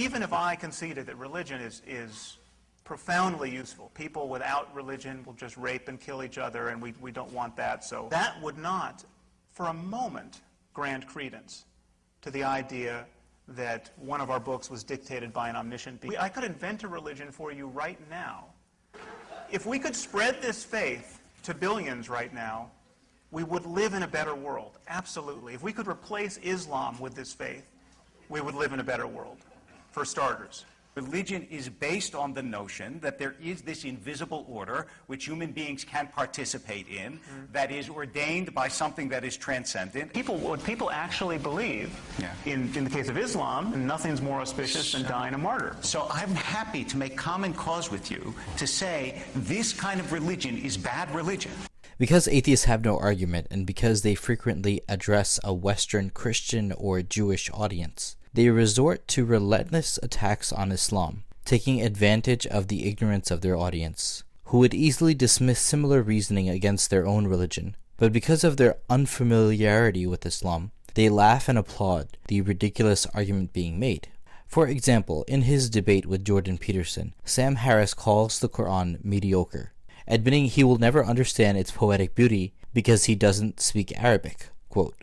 Even if I conceded that religion is profoundly useful, people without religion will just rape and kill each other, and we don't want that, so that would not, for a moment, grant credence to the idea that one of our books was dictated by an omniscient being. I could invent a religion for you right now. If we could spread this faith to billions right now, we would live in a better world, absolutely. If we could replace Islam with this faith, we would live in a better world, for starters. Religion is based on the notion that there is this invisible order which human beings can participate in, that is ordained by something that is transcendent. What people actually believe, in the case of Islam, nothing's more auspicious than dying a martyr. So I'm happy to make common cause with you to say this kind of religion is bad religion. Because atheists have no argument, and because they frequently address a Western Christian or Jewish audience, they resort to relentless attacks on Islam, taking advantage of the ignorance of their audience, who would easily dismiss similar reasoning against their own religion. But because of their unfamiliarity with Islam, they laugh and applaud the ridiculous argument being made. For example, in his debate with Jordan Peterson, Sam Harris calls the Quran mediocre, admitting he will never understand its poetic beauty because he doesn't speak Arabic. Quote,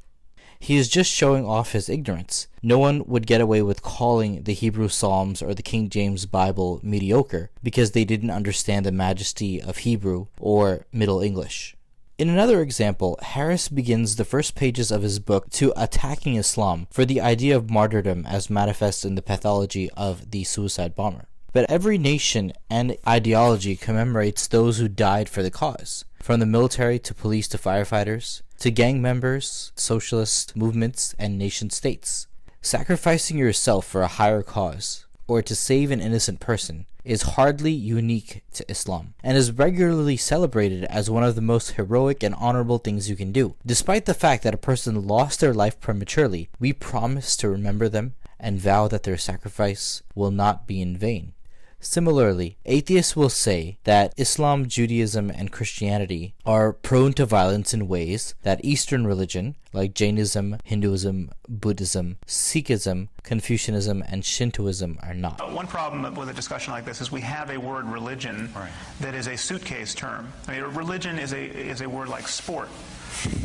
"He is just showing off his ignorance. No one would get away with calling the Hebrew Psalms or the King James Bible mediocre because they didn't understand the majesty of Hebrew or Middle English." In another example, Harris begins the first pages of his book to attacking Islam for the idea of martyrdom as manifest in the pathology of the suicide bomber. But every nation and ideology commemorates those who died for the cause, from the military to police to firefighters, to gang members, socialist movements, and nation states. Sacrificing yourself for a higher cause, or to save an innocent person, is hardly unique to Islam, and is regularly celebrated as one of the most heroic and honorable things you can do. Despite the fact that a person lost their life prematurely, we promise to remember them and vow that their sacrifice will not be in vain. Similarly, atheists will say that Islam, Judaism, and Christianity are prone to violence in ways that Eastern religion, like Jainism, Hinduism, Buddhism, Sikhism, Confucianism, and Shintoism, are not. One problem with a discussion like this is we have a word religion that is a suitcase term. I mean, religion is a word like sport.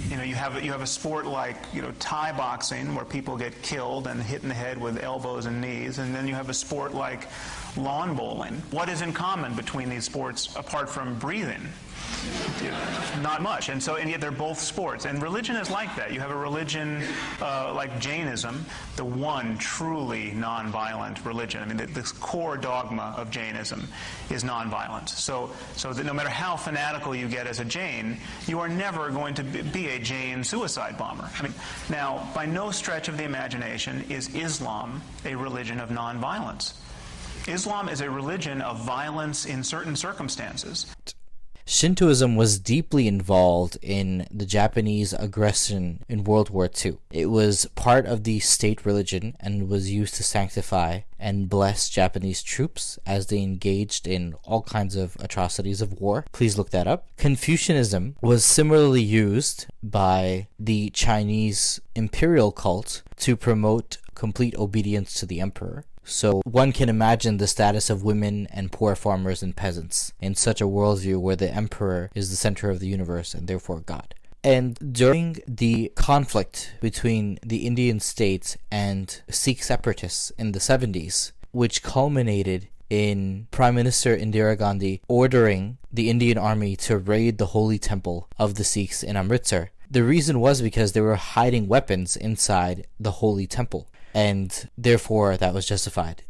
You know, you have a sport like, Thai boxing, where people get killed and hit in the head with elbows and knees, and then you have a sport like lawn bowling. What is in common between these sports apart from breathing? Not much, and yet they're both sports. And religion is like that. You have a religion like Jainism, the one truly nonviolent religion. I mean, the core dogma of Jainism is nonviolence. So that no matter how fanatical you get as a Jain, you are never going to be a Jain suicide bomber. I mean, now, by no stretch of the imagination is Islam a religion of nonviolence. Islam is a religion of violence in certain circumstances. Shintoism was deeply involved in the Japanese aggression in World War II. It was part of the state religion and was used to sanctify and bless Japanese troops as they engaged in all kinds of atrocities of war. Please look that up. Confucianism was similarly used by the Chinese imperial cult to promote complete obedience to the emperor. So one can imagine the status of women and poor farmers and peasants in such a worldview where the emperor is the center of the universe and therefore God. And during the conflict between the Indian states and Sikh separatists in the 70s, which culminated in Prime Minister Indira Gandhi ordering the Indian army to raid the holy temple of the Sikhs in Amritsar, the reason was because they were hiding weapons inside the holy temple. And therefore, that was justified.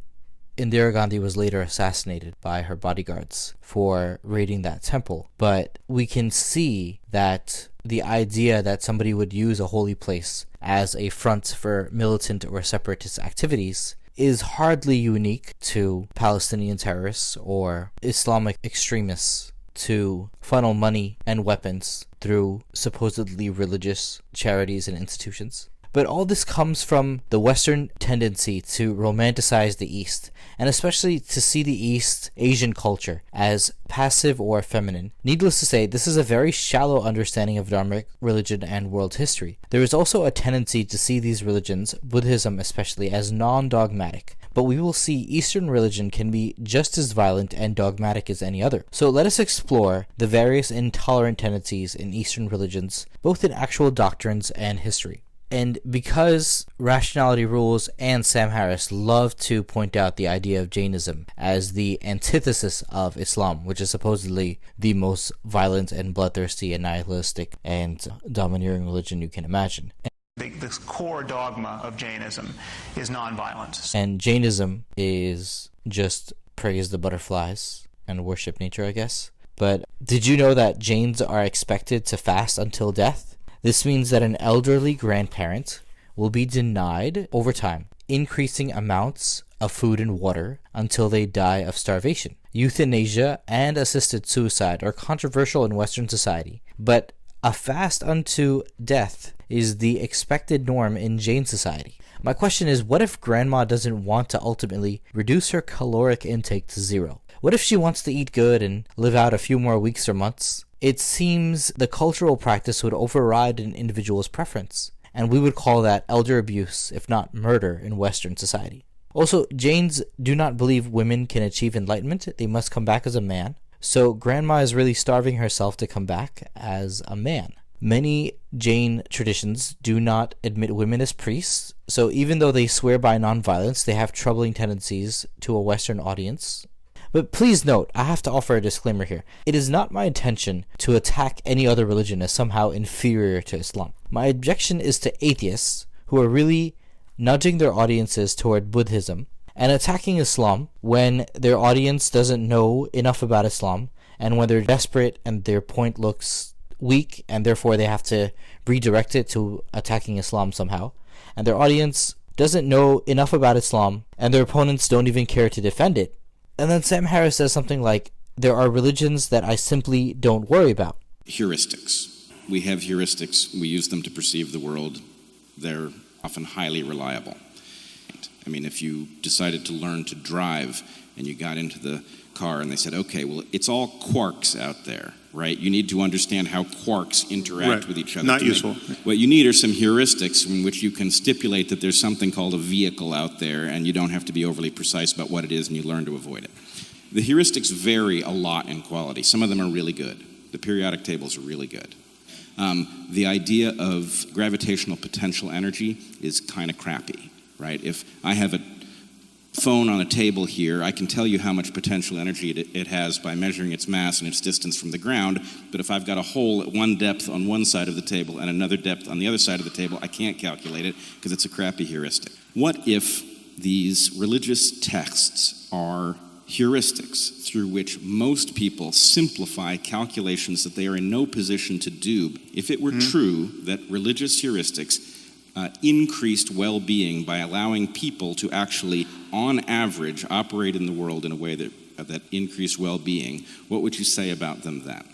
Indira Gandhi was later assassinated by her bodyguards for raiding that temple. But we can see that the idea that somebody would use a holy place as a front for militant or separatist activities is hardly unique to Palestinian terrorists or Islamic extremists to funnel money and weapons through supposedly religious charities and institutions. But all this comes from the Western tendency to romanticize the East, and especially to see the East Asian culture as passive or feminine. Needless to say, this is a very shallow understanding of Dharmic religion and world history. There is also a tendency to see these religions, Buddhism especially, as non-dogmatic. But we will see Eastern religion can be just as violent and dogmatic as any other. So let us explore the various intolerant tendencies in Eastern religions, both in actual doctrines and history. And because Rationality Rules and Sam Harris love to point out the idea of Jainism as the antithesis of Islam, which is supposedly the most violent and bloodthirsty and nihilistic and domineering religion you can imagine. The core dogma of Jainism is nonviolence. And Jainism is just praise the butterflies and worship nature, I guess. But did you know that Jains are expected to fast until death? This means that an elderly grandparent will be denied, over time, increasing amounts of food and water until they die of starvation. Euthanasia and assisted suicide are controversial in Western society, but a fast unto death is the expected norm in Jain society. My question is, what if grandma doesn't want to ultimately reduce her caloric intake to zero? What if she wants to eat good and live out a few more weeks or months? It seems the cultural practice would override an individual's preference, and we would call that elder abuse, if not murder, in Western society. Also, Jains do not believe women can achieve enlightenment. They must come back as a man. So grandma is really starving herself to come back as a man. Many Jain traditions do not admit women as priests, so even though they swear by nonviolence, they have troubling tendencies to a Western audience. But please note, I have to offer a disclaimer here. It is not my intention to attack any other religion as somehow inferior to Islam. My objection is to atheists who are really nudging their audiences toward Buddhism and attacking Islam when their audience doesn't know enough about Islam and when they're desperate and their point looks weak and therefore they have to redirect it to attacking Islam somehow. And their audience doesn't know enough about Islam and their opponents don't even care to defend it. And then Sam Harris says something like, there are religions that I simply don't worry about. Heuristics. We have heuristics. We use them to perceive the world. They're often highly reliable. I mean, if you decided to learn to drive and you got into the car and they said, okay, well, it's all quarks out there, right? You need to understand how quarks interact with each other. Not useful. What you need are some heuristics in which you can stipulate that there's something called a vehicle out there and you don't have to be overly precise about what it is and you learn to avoid it. The heuristics vary a lot in quality. Some of them are really good. The periodic tables are really good. The idea of gravitational potential energy is kind of crappy, right? If I have a phone on a table here, I can tell you how much potential energy it has by measuring its mass and its distance from the ground, but if I've got a hole at one depth on one side of the table and another depth on the other side of the table, I can't calculate it because it's a crappy heuristic. What if these religious texts are heuristics through which most people simplify calculations that they are in no position to do? If it were true that religious heuristics increased well-being by allowing people to actually, on average, operate in the world in a way that increased well-being, what would you say about them then?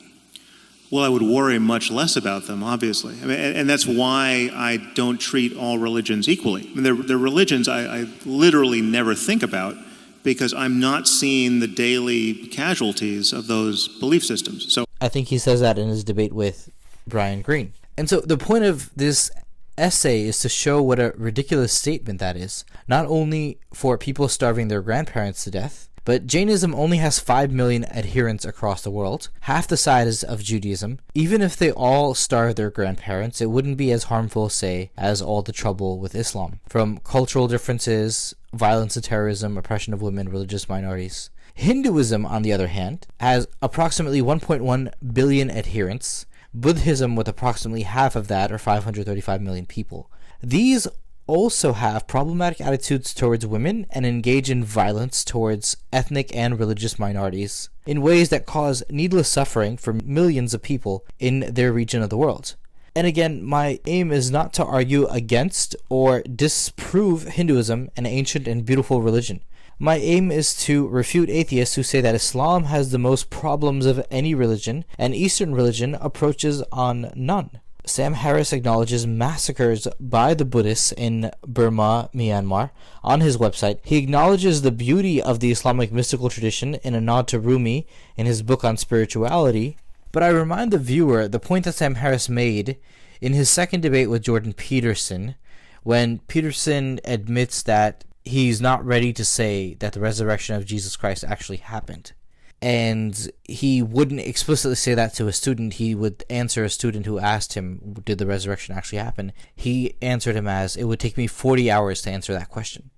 Well, I would worry much less about them, obviously. I mean, and that's why I don't treat all religions equally. I mean, they're religions I literally never think about because I'm not seeing the daily casualties of those belief systems. So I think he says that in his debate with Brian Greene. And so the point of this essay is to show what a ridiculous statement that is, not only for people starving their grandparents to death, but Jainism only has 5 million adherents across the world, half the size of Judaism. Even if they all starve their grandparents, it wouldn't be as harmful, say, as all the trouble with Islam, from cultural differences, violence and terrorism, oppression of women, religious minorities. Hinduism, on the other hand, has approximately 1.1 billion adherents, Buddhism with approximately half of that, or 535 million people. These also have problematic attitudes towards women and engage in violence towards ethnic and religious minorities in ways that cause needless suffering for millions of people in their region of the world. And again, my aim is not to argue against or disprove Hinduism, an ancient and beautiful religion. My aim is to refute atheists who say that Islam has the most problems of any religion and Eastern religion approaches on none. Sam Harris acknowledges massacres by the Buddhists in Burma, Myanmar. On his website, he acknowledges the beauty of the Islamic mystical tradition in a nod to Rumi in his book on spirituality. But I remind the viewer the point that Sam Harris made in his second debate with Jordan Peterson, when Peterson admits that he's not ready to say that the resurrection of Jesus Christ actually happened. And he wouldn't explicitly say that to a student. He would answer a student who asked him, did the resurrection actually happen? He answered him as, it would take me 40 hours to answer that question.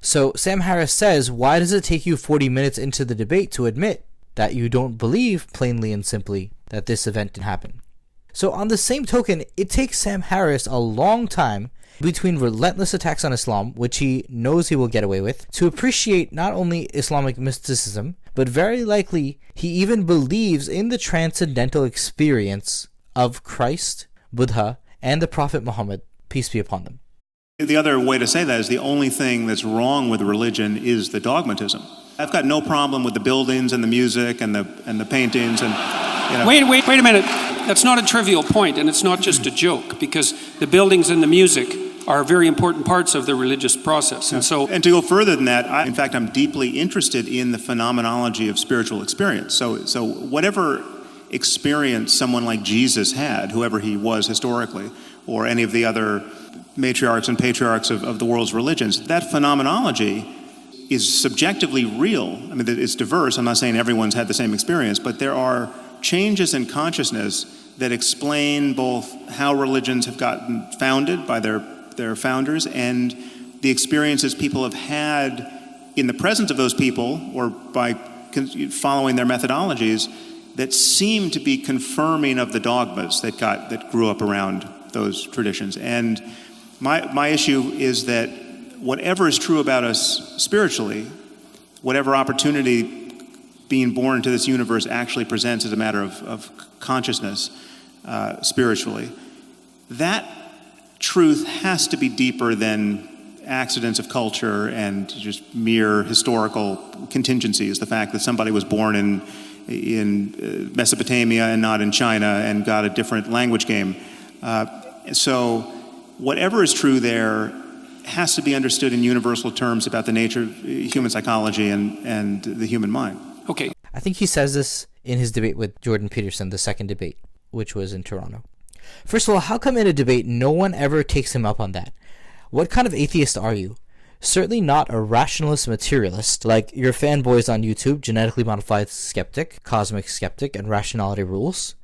So Sam Harris says, why does it take you 40 minutes into the debate to admit that you don't believe, plainly and simply, that this event didn't happen? So on the same token, it takes Sam Harris a long time between relentless attacks on Islam, which he knows he will get away with, to appreciate not only Islamic mysticism, but very likely he even believes in the transcendental experience of Christ, Buddha, and the Prophet Muhammad, peace be upon them. The other way to say that is the only thing that's wrong with religion is the dogmatism. I've got no problem with the buildings and the music and the paintings and, you know. Wait a minute. That's not a trivial point, and it's not just a joke, because the buildings and the music are very important parts of the religious process. And to go further than that, I'm deeply interested in the phenomenology of spiritual experience. So whatever experience someone like Jesus had, whoever he was historically, or any of the other matriarchs and patriarchs of the world's religions, that phenomenology is subjectively real. I mean, it's diverse. I'm not saying everyone's had the same experience, but there are changes in consciousness that explain both how religions have gotten founded by their founders and the experiences people have had in the presence of those people or by following their methodologies that seem to be confirming of the dogmas that grew up around those traditions. And my issue is that whatever is true about us spiritually, whatever opportunity being born into this universe actually presents as a matter of consciousness spiritually, that truth has to be deeper than accidents of culture and just mere historical contingencies. The fact that somebody was born in Mesopotamia and not in China and got a different language game. So whatever is true there has to be understood in universal terms about the nature of human psychology and the human mind. Okay. I think he says this in his debate with Jordan Peterson, the second debate, which was in Toronto. First of all, how come in a debate no one ever takes him up on that? What kind of atheist are you? Certainly not a rationalist materialist like your fanboys on YouTube, Genetically Modified Skeptic, Cosmic Skeptic, and Rationality Rules.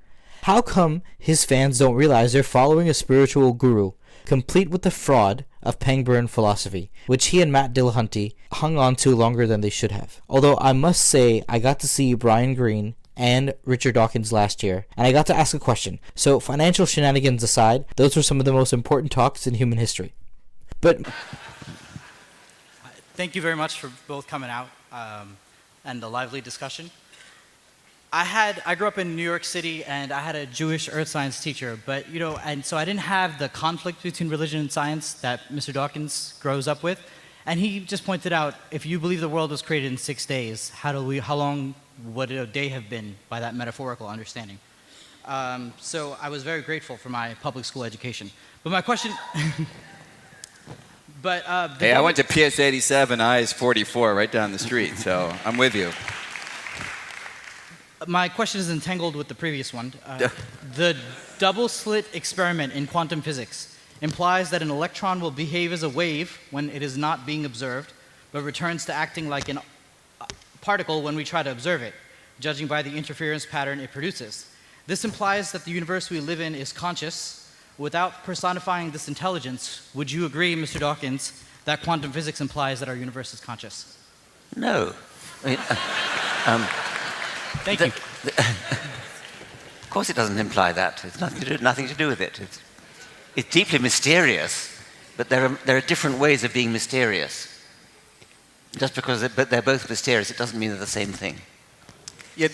How come his fans don't realize they're following a spiritual guru, complete with the fraud of Pangburn philosophy, which he and Matt Dillahunty hung on to longer than they should have? Although I must say, I got to see Brian Greene and Richard Dawkins last year, and I got to ask a question. So financial shenanigans aside, those were some of the most important talks in human history. But thank you very much for both coming out and the lively discussion. I grew up in New York City, and I had a Jewish earth science teacher, but and so I didn't have the conflict between religion and science that Mr. Dawkins grows up with. And he just pointed out, if you believe the world was created in 6 days, how long would a day have been by that metaphorical understanding? So I was very grateful for my public school education. But my question... Hey, I went to PS 87, IS 44, right down the street, so I'm with you. My question is entangled with the previous one. The double-slit experiment in quantum physics implies that an electron will behave as a wave when it is not being observed, but returns to acting like a particle when we try to observe it, judging by the interference pattern it produces. This implies that the universe we live in is conscious. Without personifying this intelligence, would you agree, Mr. Dawkins, that quantum physics implies that our universe is conscious? No. I mean, Thank you. Of course it doesn't imply that. It's nothing to do with it. It's deeply mysterious, but there are different ways of being mysterious. Just because they're both mysterious, it doesn't mean they're the same thing. Yeah,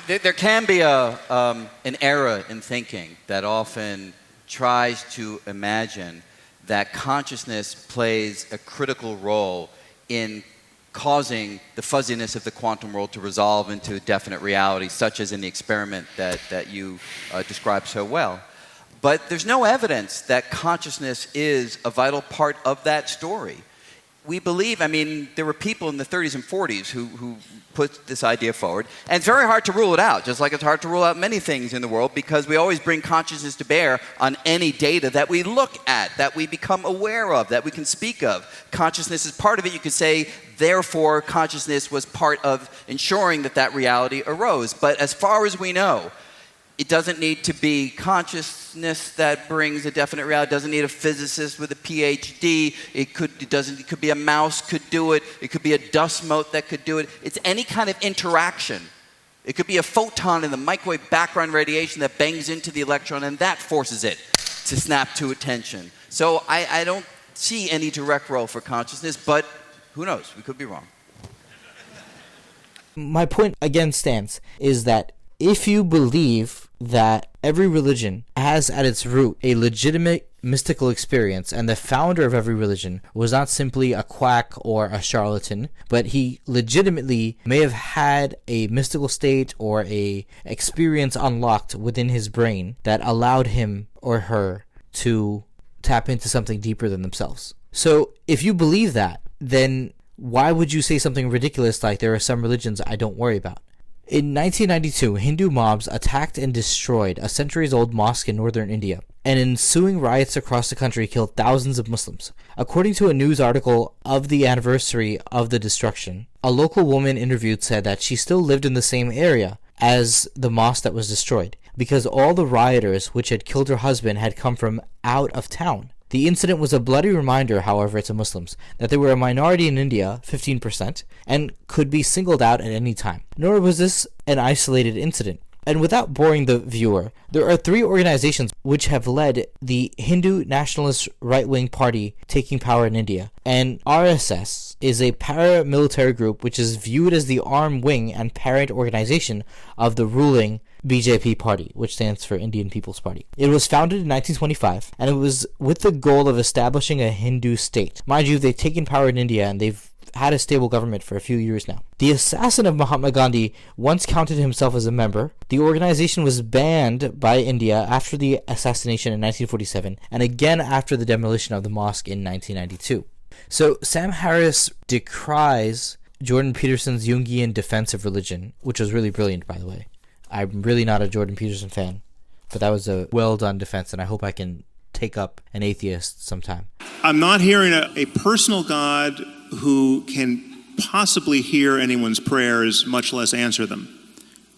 there can be an error in thinking that often tries to imagine that consciousness plays a critical role in causing the fuzziness of the quantum world to resolve into definite reality, such as in the experiment that you described so well. But there's no evidence that consciousness is a vital part of that story. We believe, I mean, there were people in the 30s and 40s who put this idea forward. And it's very hard to rule it out, just like it's hard to rule out many things in the world, because we always bring consciousness to bear on any data that we look at, that we become aware of, that we can speak of. Consciousness is part of it. You could say, therefore, consciousness was part of ensuring that that reality arose. But as far as we know, it doesn't need to be consciousness that brings a definite reality. It doesn't need a physicist with a PhD. It could be a mouse could do it. It could be a dust mote that could do it. It's any kind of interaction. It could be a photon in the microwave background radiation that bangs into the electron, and that forces it to snap to attention. So I don't see any direct role for consciousness, but who knows? We could be wrong. My point again stands is that if you believe that every religion has at its root a legitimate mystical experience, and the founder of every religion was not simply a quack or a charlatan, but he legitimately may have had a mystical state or a experience unlocked within his brain that allowed him or her to tap into something deeper than themselves. So if you believe that, then why would you say something ridiculous like there are some religions I don't worry about? In 1992, Hindu mobs attacked and destroyed a centuries-old mosque in northern India, and ensuing riots across the country killed thousands of Muslims. According to a news article of the anniversary of the destruction, a local woman interviewed said that she still lived in the same area as the mosque that was destroyed, because all the rioters which had killed her husband had come from out of town. The incident was a bloody reminder, however, to Muslims that they were a minority in India, 15%, and could be singled out at any time. Nor was this an isolated incident. And without boring the viewer, there are 3 organizations which have led the Hindu nationalist right-wing party taking power in India. And RSS is a paramilitary group which is viewed as the arm, wing, and parent organization of the ruling BJP party, which stands for Indian People's Party. It was founded in 1925, and it was with the goal of establishing a Hindu state. Mind you, they've taken power in India, and they've had a stable government for a few years now. The assassin of Mahatma Gandhi once counted himself as a member. The organization was banned by India after the assassination in 1947, and again after the demolition of the mosque in 1992. So Sam Harris decries Jordan Peterson's Jungian defense of religion, which was really brilliant, by the way. I'm really not a Jordan Peterson fan, but that was a well-done defense, and I hope I can take up an atheist sometime. I'm not hearing a personal God who can possibly hear anyone's prayers, much less answer them,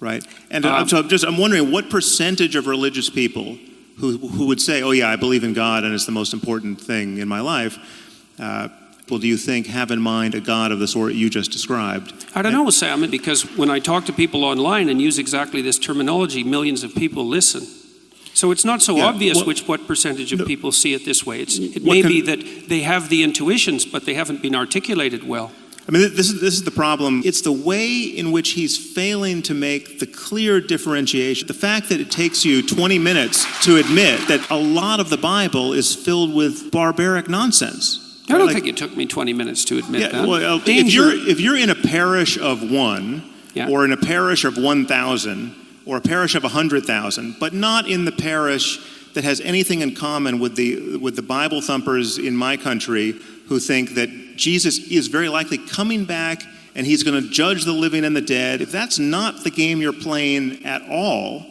right? And I'm wondering what percentage of religious people who would say, oh yeah, I believe in God and it's the most important thing in my life, do you think have in mind a God of the sort you just described? I don't know, Sam, because when I talk to people online and use exactly this terminology, millions of people listen. So it's not so obvious what percentage of people see it this way. It may be that they have the intuitions, but they haven't been articulated well. I mean, this is the problem. It's the way in which he's failing to make the clear differentiation. The fact that it takes you 20 minutes to admit that a lot of the Bible is filled with barbaric nonsense. I don't think it took me 20 minutes to admit that. Well, if you're in a parish of 1, or in a parish of 1,000, or a parish of 100,000, but not in the parish that has anything in common with the Bible thumpers in my country who think that Jesus is very likely coming back and he's going to judge the living and the dead. If that's not the game you're playing at all,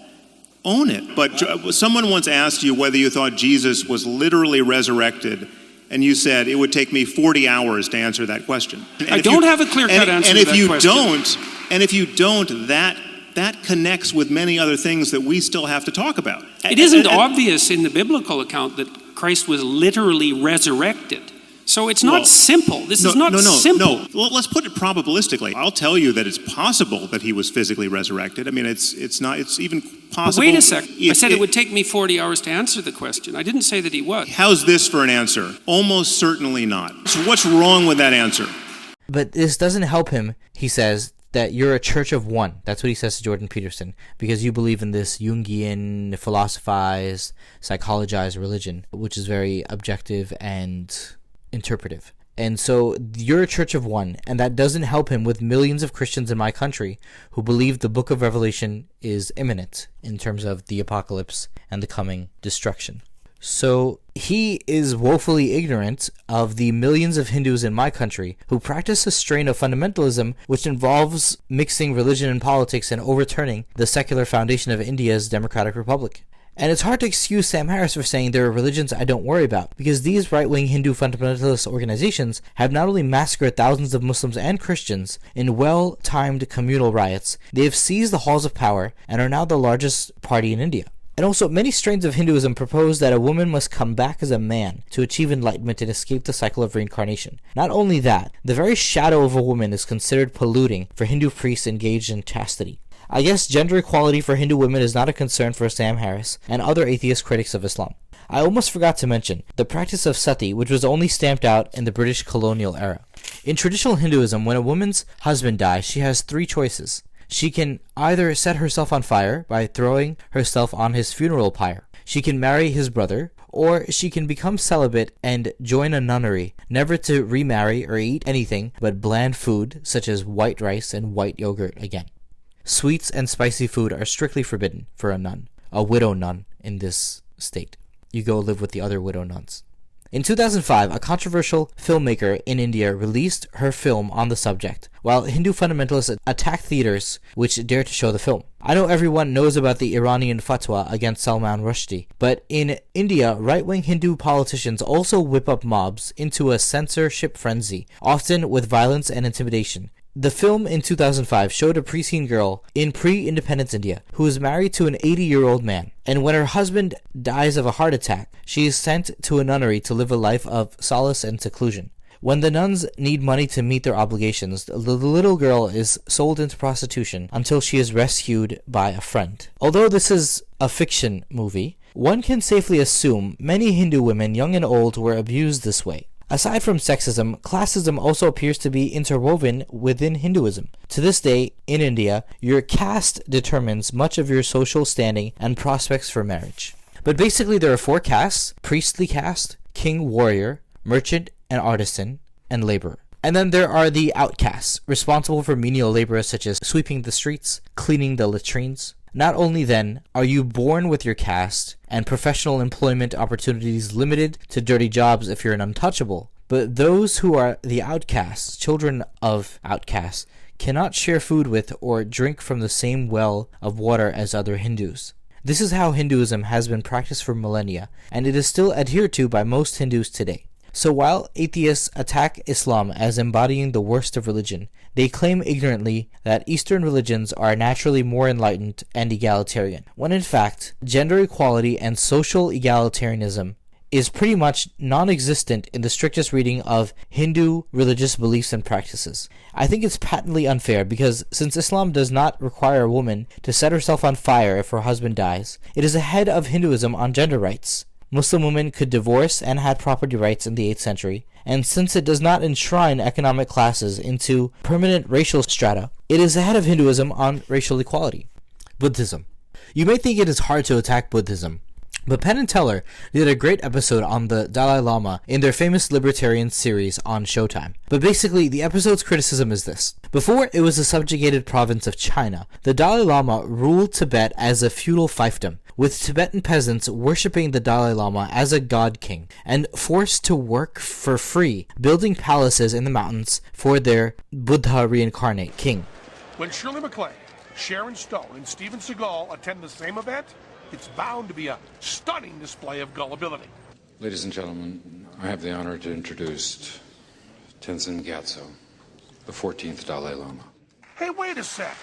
own it. But someone once asked you whether you thought Jesus was literally resurrected, and you said it would take me 40 hours to answer that question. I don't have a clear-cut answer to that question. And if you don't, that connects with many other things that we still have to talk about. It isn't obvious in the biblical account that Christ was literally resurrected. So it's not simple. This is not simple. No, let's put it probabilistically. I'll tell you that it's possible that he was physically resurrected. I mean, it's even possible. But wait a sec. I said it would take me 40 hours to answer the question. I didn't say that he was. How's this for an answer? Almost certainly not. So what's wrong with that answer? But this doesn't help him, he says, that you're a church of one. That's what he says to Jordan Peterson, because you believe in this Jungian, philosophized, psychologized religion, which is very objective and interpretive. And so you're a church of one, and that doesn't help him with millions of Christians in my country who believe the book of Revelation is imminent in terms of the apocalypse and the coming destruction. So he is woefully ignorant of the millions of Hindus in my country who practice a strain of fundamentalism which involves mixing religion and politics and overturning the secular foundation of India's democratic republic. And it's hard to excuse Sam Harris for saying there are religions I don't worry about, because these right-wing Hindu fundamentalist organizations have not only massacred thousands of Muslims and Christians in well-timed communal riots, they have seized the halls of power and are now the largest party in India. And also, many strains of Hinduism propose that a woman must come back as a man to achieve enlightenment and escape the cycle of reincarnation. Not only that, the very shadow of a woman is considered polluting for Hindu priests engaged in chastity. I guess gender equality for Hindu women is not a concern for Sam Harris and other atheist critics of Islam. I almost forgot to mention the practice of sati, which was only stamped out in the British colonial era. In traditional Hinduism, when a woman's husband dies, she has three choices. She can either set herself on fire by throwing herself on his funeral pyre. She can marry his brother, or she can become celibate and join a nunnery, never to remarry or eat anything but bland food such as white rice and white yogurt again. Sweets and spicy food are strictly forbidden for a nun, a widow nun in this state. You go live with the other widow nuns. In 2005, a controversial filmmaker in India released her film on the subject, while Hindu fundamentalists attacked theaters which dared to show the film. I know everyone knows about the Iranian fatwa against Salman Rushdie, but in India, right-wing Hindu politicians also whip up mobs into a censorship frenzy, often with violence and intimidation. The film in 2005 showed a preteen girl in pre-independence India who is married to an 80-year-old man, and when her husband dies of a heart attack, she is sent to a nunnery to live a life of solace and seclusion. When the nuns need money to meet their obligations, the little girl is sold into prostitution until she is rescued by a friend. Although this is a fiction movie, one can safely assume many Hindu women, young and old, were abused this way. Aside from sexism, classism also appears to be interwoven within Hinduism. To this day, in India, your caste determines much of your social standing and prospects for marriage. But basically there are four castes: priestly caste, king warrior, merchant and artisan, and laborer. And then there are the outcasts, responsible for menial labor such as sweeping the streets, cleaning the latrines. Not only then are you born with your caste and professional employment opportunities limited to dirty jobs if you're an untouchable, but those who are the outcasts, children of outcasts, cannot share food with or drink from the same well of water as other Hindus. This is how Hinduism has been practiced for millennia, and it is still adhered to by most Hindus today. So while atheists attack Islam as embodying the worst of religion, they claim ignorantly that Eastern religions are naturally more enlightened and egalitarian, when in fact, gender equality and social egalitarianism is pretty much non-existent in the strictest reading of Hindu religious beliefs and practices. I think it's patently unfair because since Islam does not require a woman to set herself on fire if her husband dies, it is ahead of Hinduism on gender rights. Muslim women could divorce and had property rights in the 8th century, and since it does not enshrine economic classes into permanent racial strata, it is ahead of Hinduism on racial equality. Buddhism. You may think it is hard to attack Buddhism, but Penn and Teller did a great episode on the Dalai Lama in their famous libertarian series on Showtime. But basically, the episode's criticism is this. Before it was a subjugated province of China, the Dalai Lama ruled Tibet as a feudal fiefdom, with Tibetan peasants worshipping the Dalai Lama as a god king, and forced to work for free, building palaces in the mountains for their Buddha reincarnate king. When Shirley MacLaine, Sharon Stone, and Steven Seagal attend the same event, it's bound to be a stunning display of gullibility. Ladies and gentlemen, I have the honor to introduce Tenzin Gyatso, the 14th Dalai Lama. Hey, wait a sec.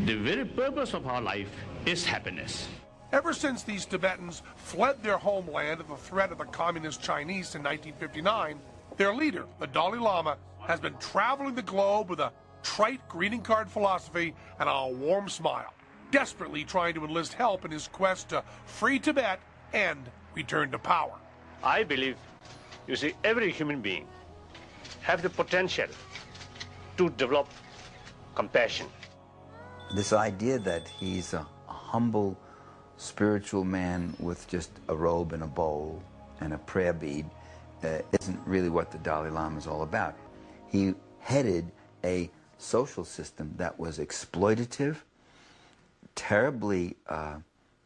The very purpose of our life is happiness. Ever since these Tibetans fled their homeland at the threat of the communist Chinese in 1959, their leader, the Dalai Lama, has been traveling the globe with a trite greeting card philosophy and a warm smile, desperately trying to enlist help in his quest to free Tibet and return to power. I believe, you see, every human being have the potential to develop compassion. This idea that he's a humble spiritual man with just a robe and a bowl and a prayer bead, isn't really what the Dalai Lama is all about. He headed a social system that was exploitative, terribly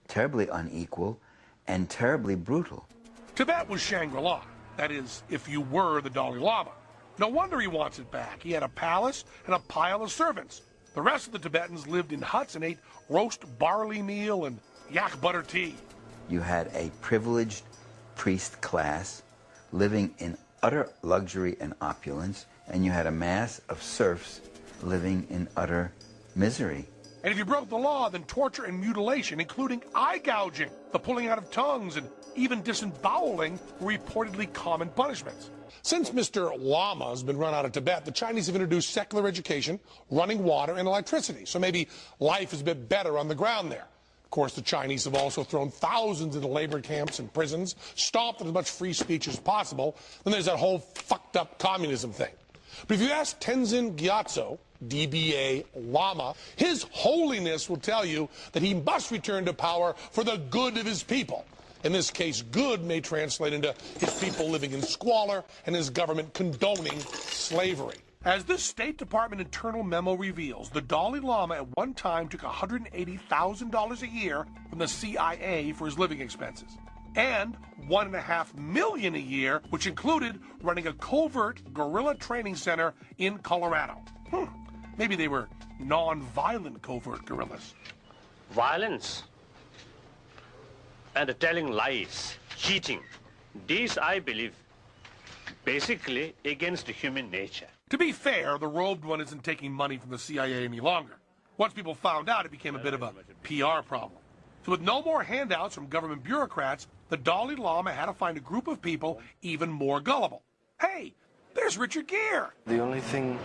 unequal, and terribly brutal. Tibet was Shangri-La. That is, if you were the Dalai Lama. No wonder he wants it back. He had a palace and a pile of servants. The rest of the Tibetans lived in huts and ate roast barley meal and yak butter tea. You had a privileged priest class living in utter luxury and opulence, and you had a mass of serfs living in utter misery. And if you broke the law, then torture and mutilation, including eye gouging, the pulling out of tongues, and even disemboweling were reportedly common punishments. Since Mr. Lama has been run out of Tibet, the Chinese have introduced secular education, running water, and electricity. So maybe life is a bit better on the ground there. Of course, the Chinese have also thrown thousands into labor camps and prisons, stomped as much free speech as possible. Then there's that whole fucked up communism thing. But if you ask Tenzin Gyatso, DBA Lama, His Holiness will tell you that he must return to power for the good of his people. In this case, good may translate into his people living in squalor and his government condoning slavery. As this State Department internal memo reveals, the Dalai Lama at one time took $180,000 a year from the CIA for his living expenses, and $1.5 million a year, which included running a covert guerrilla training center in Colorado. Maybe they were non-violent covert guerrillas. Violence and telling lies, cheating, these, I believe, basically against human nature. To be fair, the robed one isn't taking money from the CIA any longer. Once people found out, it became a bit of a PR problem. So with no more handouts from government bureaucrats, the Dalai Lama had to find a group of people even more gullible. Hey, there's Richard Gere. The only thing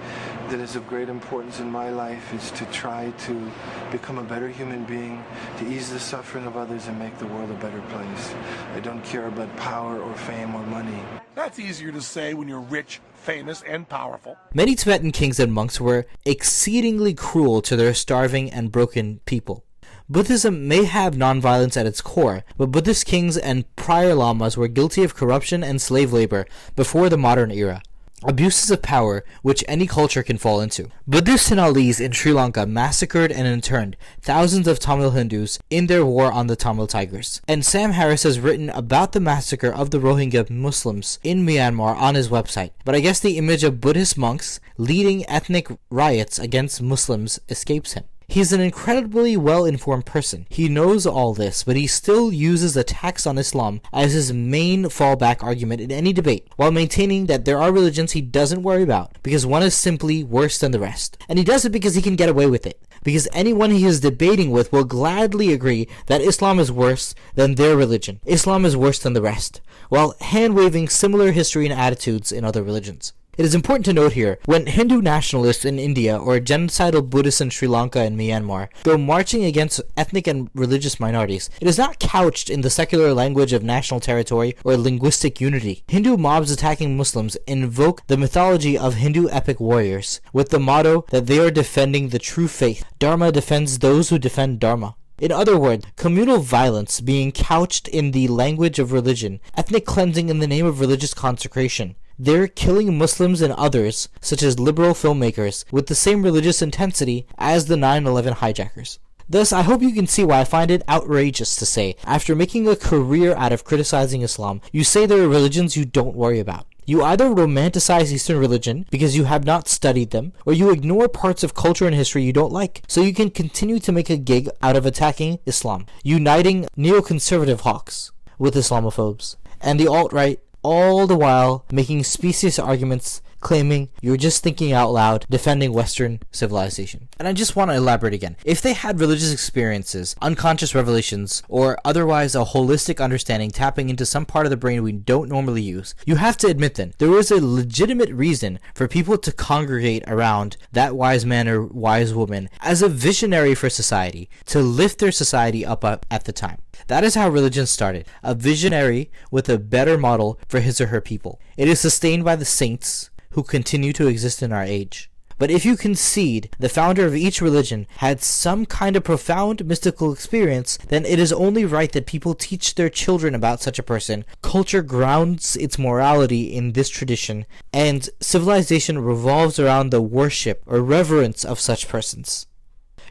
that is of great importance in my life is to try to become a better human being, to ease the suffering of others and make the world a better place. I don't care about power or fame or money. That's easier to say when you're rich, famous, and powerful. Many Tibetan kings and monks were exceedingly cruel to their starving and broken people. Buddhism may have nonviolence at its core, but Buddhist kings and prior lamas were guilty of corruption and slave labor before the modern era. Abuses of power, which any culture can fall into. Buddhist Sinhalese in Sri Lanka massacred and interned thousands of Tamil Hindus in their war on the Tamil Tigers. And Sam Harris has written about the massacre of the Rohingya Muslims in Myanmar on his website. But I guess the image of Buddhist monks leading ethnic riots against Muslims escapes him. He's an incredibly well-informed person. He knows all this, but he still uses attacks on Islam as his main fallback argument in any debate, while maintaining that there are religions he doesn't worry about, because one is simply worse than the rest. And he does it because he can get away with it, because anyone he is debating with will gladly agree that Islam is worse than their religion. Islam is worse than the rest, while hand-waving similar history and attitudes in other religions. It is important to note here, when Hindu nationalists in India or genocidal Buddhists in Sri Lanka and Myanmar go marching against ethnic and religious minorities, it is not couched in the secular language of national territory or linguistic unity. Hindu mobs attacking Muslims invoke the mythology of Hindu epic warriors, with the motto that they are defending the true faith. Dharma defends those who defend Dharma. In other words, communal violence being couched in the language of religion, ethnic cleansing in the name of religious consecration. They're killing Muslims and others, such as liberal filmmakers, with the same religious intensity as the 9/11 hijackers. Thus, I hope you can see why I find it outrageous to say, after making a career out of criticizing Islam, you say there are religions you don't worry about. You either romanticize Eastern religion because you have not studied them, or you ignore parts of culture and history you don't like, so you can continue to make a gig out of attacking Islam, uniting neoconservative hawks with Islamophobes, and the alt-right, all the while making specious arguments claiming you're just thinking out loud, defending Western civilization. And I just want to elaborate again. If they had religious experiences, unconscious revelations, or otherwise a holistic understanding tapping into some part of the brain we don't normally use, you have to admit then, there was a legitimate reason for people to congregate around that wise man or wise woman as a visionary for society, to lift their society up at the time. That is how religion started, a visionary with a better model for his or her people. It is sustained by the saints who continue to exist in our age. But if you concede the founder of each religion had some kind of profound mystical experience, then it is only right that people teach their children about such a person. Culture grounds its morality in this tradition, and civilization revolves around the worship or reverence of such persons.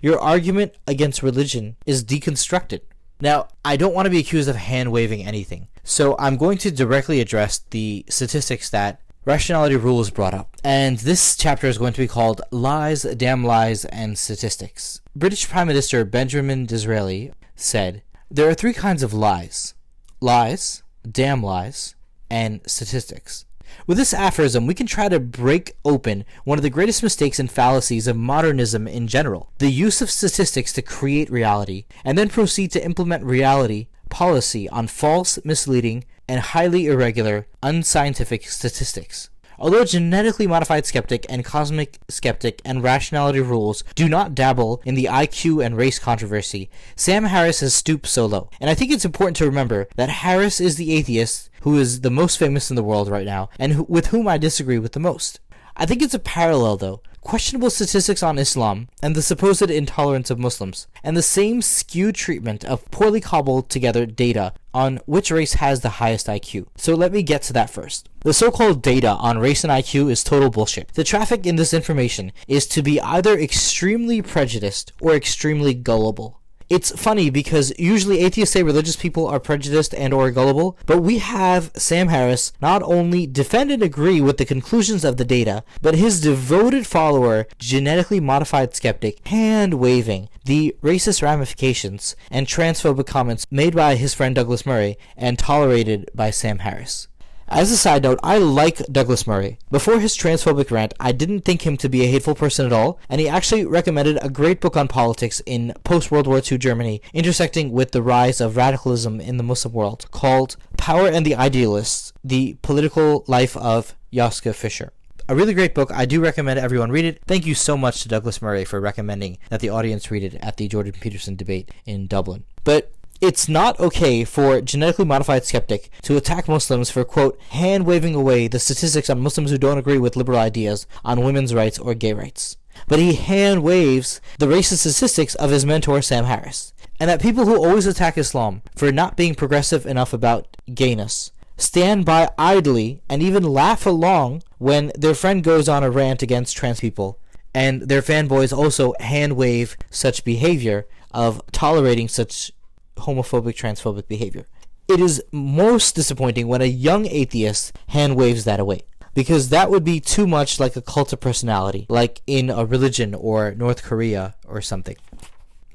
Your argument against religion is deconstructed. Now, I don't want to be accused of hand-waving anything, so I'm going to directly address the statistics that Rationality Rules brought up. And this chapter is going to be called Lies, Damn Lies, and Statistics. British Prime Minister Benjamin Disraeli said, "There are three kinds of lies: lies, damn lies, and statistics." With this aphorism, we can try to break open one of the greatest mistakes and fallacies of modernism in general, the use of statistics to create reality, and then proceed to implement reality policy on false, misleading, and highly irregular, unscientific statistics. Although genetically modified skeptic and cosmic skeptic and rationality rules do not dabble in the IQ and race controversy, Sam Harris has stooped so low. And I think it's important to remember that Harris is the atheist who is the most famous in the world right now, and with whom I disagree with the most. I think it's a parallel, though. Questionable statistics on Islam and the supposed intolerance of Muslims, and the same skewed treatment of poorly cobbled together data on which race has the highest IQ. So let me get to that first. The so-called data on race and IQ is total bullshit. The traffic in this information is to be either extremely prejudiced or extremely gullible. It's funny because usually atheists say religious people are prejudiced and or gullible, but we have Sam Harris not only defend and agree with the conclusions of the data, but his devoted follower, genetically modified skeptic, hand-waving the racist ramifications and transphobic comments made by his friend Douglas Murray and tolerated by Sam Harris. As a side note, I like Douglas Murray. Before his transphobic rant, I didn't think him to be a hateful person at all, and he actually recommended a great book on politics in post-World War II Germany, intersecting with the rise of radicalism in the Muslim world, called Power and the Idealists, The Political Life of Joschka Fischer. A really great book. I do recommend everyone read it. Thank you so much to Douglas Murray for recommending that the audience read it at the Jordan Peterson debate in Dublin. But it's not okay for genetically modified skeptic to attack Muslims for, quote, hand-waving away the statistics on Muslims who don't agree with liberal ideas on women's rights or gay rights. But he hand-waves the racist statistics of his mentor Sam Harris. And that people who always attack Islam for not being progressive enough about gayness stand by idly and even laugh along when their friend goes on a rant against trans people, and their fanboys also hand-wave such behavior of tolerating such homophobic, transphobic behavior. It is most disappointing when a young atheist hand waves that away, because that would be too much like a cult of personality, like in a religion or North Korea or something.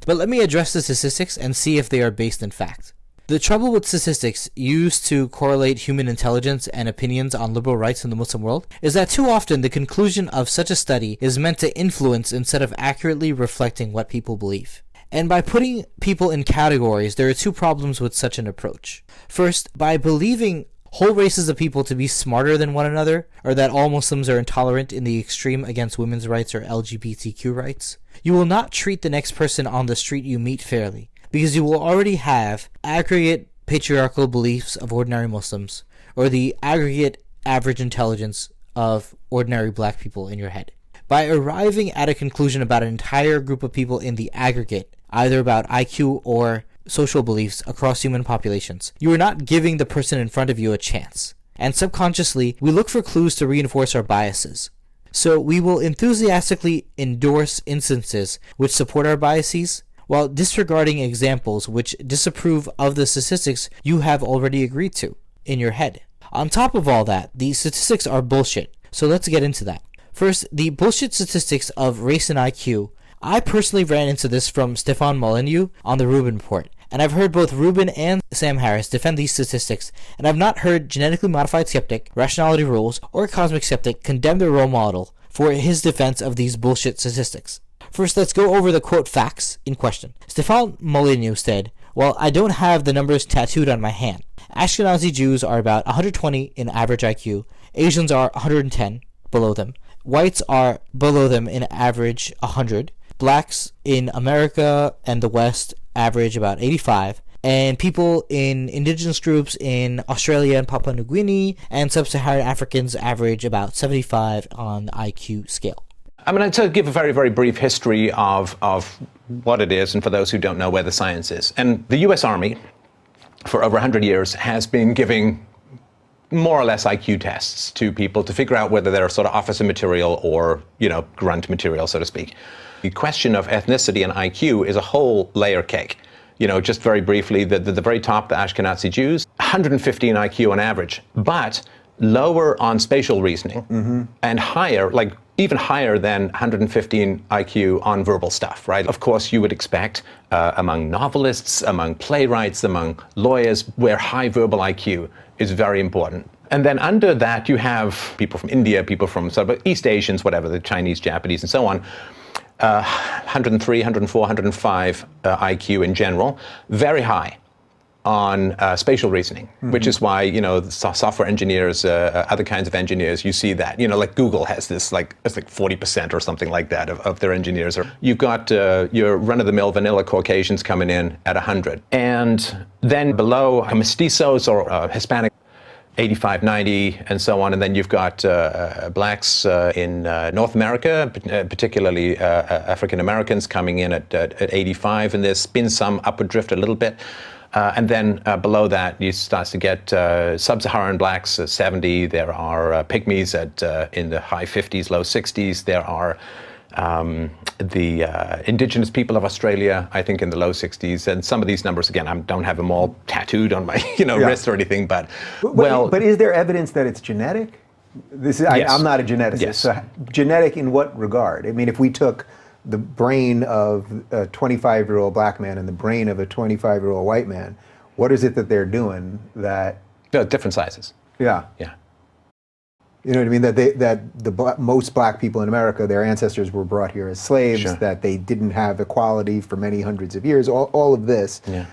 But let me address the statistics and see if they are based in fact. The trouble with statistics used to correlate human intelligence and opinions on liberal rights in the Muslim world is that too often the conclusion of such a study is meant to influence instead of accurately reflecting what people believe. And by putting people in categories, there are two problems with such an approach. First, by believing whole races of people to be smarter than one another, or that all Muslims are intolerant in the extreme against women's rights or LGBTQ rights, you will not treat the next person on the street you meet fairly, because you will already have aggregate patriarchal beliefs of ordinary Muslims, or the aggregate average intelligence of ordinary black people in your head. By arriving at a conclusion about an entire group of people in the aggregate, either about IQ or social beliefs across human populations, you are not giving the person in front of you a chance. And subconsciously, we look for clues to reinforce our biases. So we will enthusiastically endorse instances which support our biases, while disregarding examples which disapprove of the statistics you have already agreed to in your head. On top of all that, the statistics are bullshit, so let's get into that. First, the bullshit statistics of race and IQ. I personally ran into this from Stefan Molyneux on the Rubin Report, and I've heard both Rubin and Sam Harris defend these statistics, and I've not heard genetically modified skeptic, rationality rules, or cosmic skeptic condemn their role model for his defense of these bullshit statistics. First, let's go over the quote facts in question. Stefan Molyneux said, "Well, I don't have the numbers tattooed on my hand. Ashkenazi Jews are about 120 in average IQ, Asians are 110, below them. Whites are below them in average 100. Blacks in America and the West average about 85. And people in indigenous groups in Australia and Papua New Guinea and sub-Saharan Africans average about 75 on the IQ scale." I mean, to give a very, very brief history of what it is, and for those who don't know where the science is. And the US Army, for over 100 years, has been giving more or less IQ tests to people to figure out whether they're sort of officer material or, grunt material, so to speak. The question of ethnicity and IQ is a whole layer cake. Just very briefly, the very top, the Ashkenazi Jews, 115 IQ on average, but lower on spatial reasoning and higher, like even higher than 115 IQ on verbal stuff, right? Of course, you would expect among novelists, among playwrights, among lawyers, where high verbal IQ is very important. And then under that, you have people from India, people from sort of East Asians, whatever, the Chinese, Japanese, and so on. 103, 104, 105 IQ in general, very high on spatial reasoning, which is why, the software engineers, other kinds of engineers, you see that, like Google has this, it's like 40% or something like that of their engineers. You've got your run-of-the-mill vanilla Caucasians coming in at 100. And then below, mestizos or Hispanic, 85, 90, and so on. And then you've got blacks in North America, particularly African Americans, coming in at 85, and there's been some upward drift a little bit. And then below that, you start to get sub-Saharan blacks, 70. There are pygmies in the high 50s, low 60s. There are the indigenous people of Australia, I think, in the low 60s. And some of these numbers, again, I don't have them all tattooed on my wrist or anything, but But is there evidence that it's genetic? Yes. I'm not a geneticist. Yes. So genetic in what regard? I mean, if we took the brain of a 25-year-old black man and the brain of a 25-year-old white man, what is it that they're doing that... They're different sizes. Yeah. Yeah. You know what I mean? That most black people in America, their ancestors were brought here as slaves, Sure. that they didn't have equality for many hundreds of years, all of this. Yeah.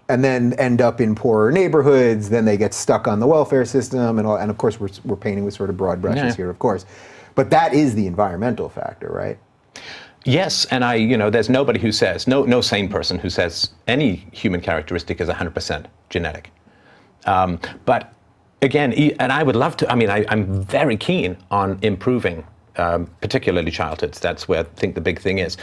And then end up in poorer neighborhoods, then they get stuck on the welfare system, and of course we're painting with sort of broad brushes here, of course. But that is the environmental factor, right? Yes, and there's nobody who says, no sane person who says any human characteristic is 100% genetic. But again, and I would love to, I'm very keen on improving, particularly childhoods. That's where I think the big thing is.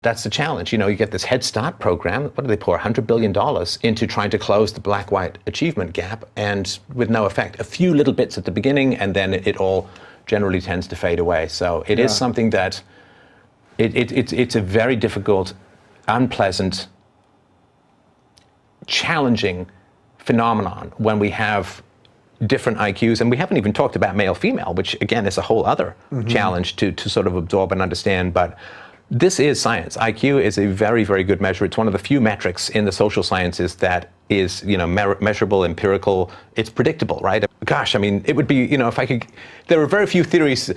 That's the challenge. You get this Head Start program. What do they pour? $100 billion into trying to close the black-white achievement gap, and with no effect. A few little bits at the beginning, and then it all generally tends to fade away. So it is something that it's a very difficult, unpleasant, challenging phenomenon when we have different IQs, and we haven't even talked about male-female, which again is a whole other challenge to sort of absorb and understand. But this is science. IQ is a very, very good measure. It's one of the few metrics in the social sciences that is, measurable, empirical. It's predictable, right? Gosh, it would be, if I could, there are very few theories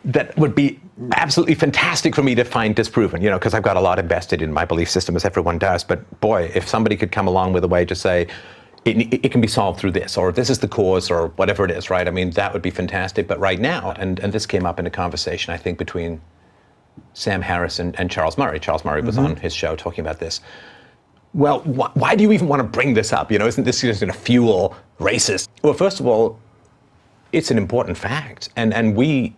that would be absolutely fantastic for me to find disproven, because I've got a lot invested in my belief system, as everyone does. But boy, if somebody could come along with a way to say, it can be solved through this, or this is the cause, or whatever it is, right? That would be fantastic. But right now, and this came up in a conversation, I think, between Sam Harris and Charles Murray. Charles Murray was on his show talking about this. Well, why do you even want to bring this up? Isn't this just going to fuel racists? Well, first of all, it's an important fact. And we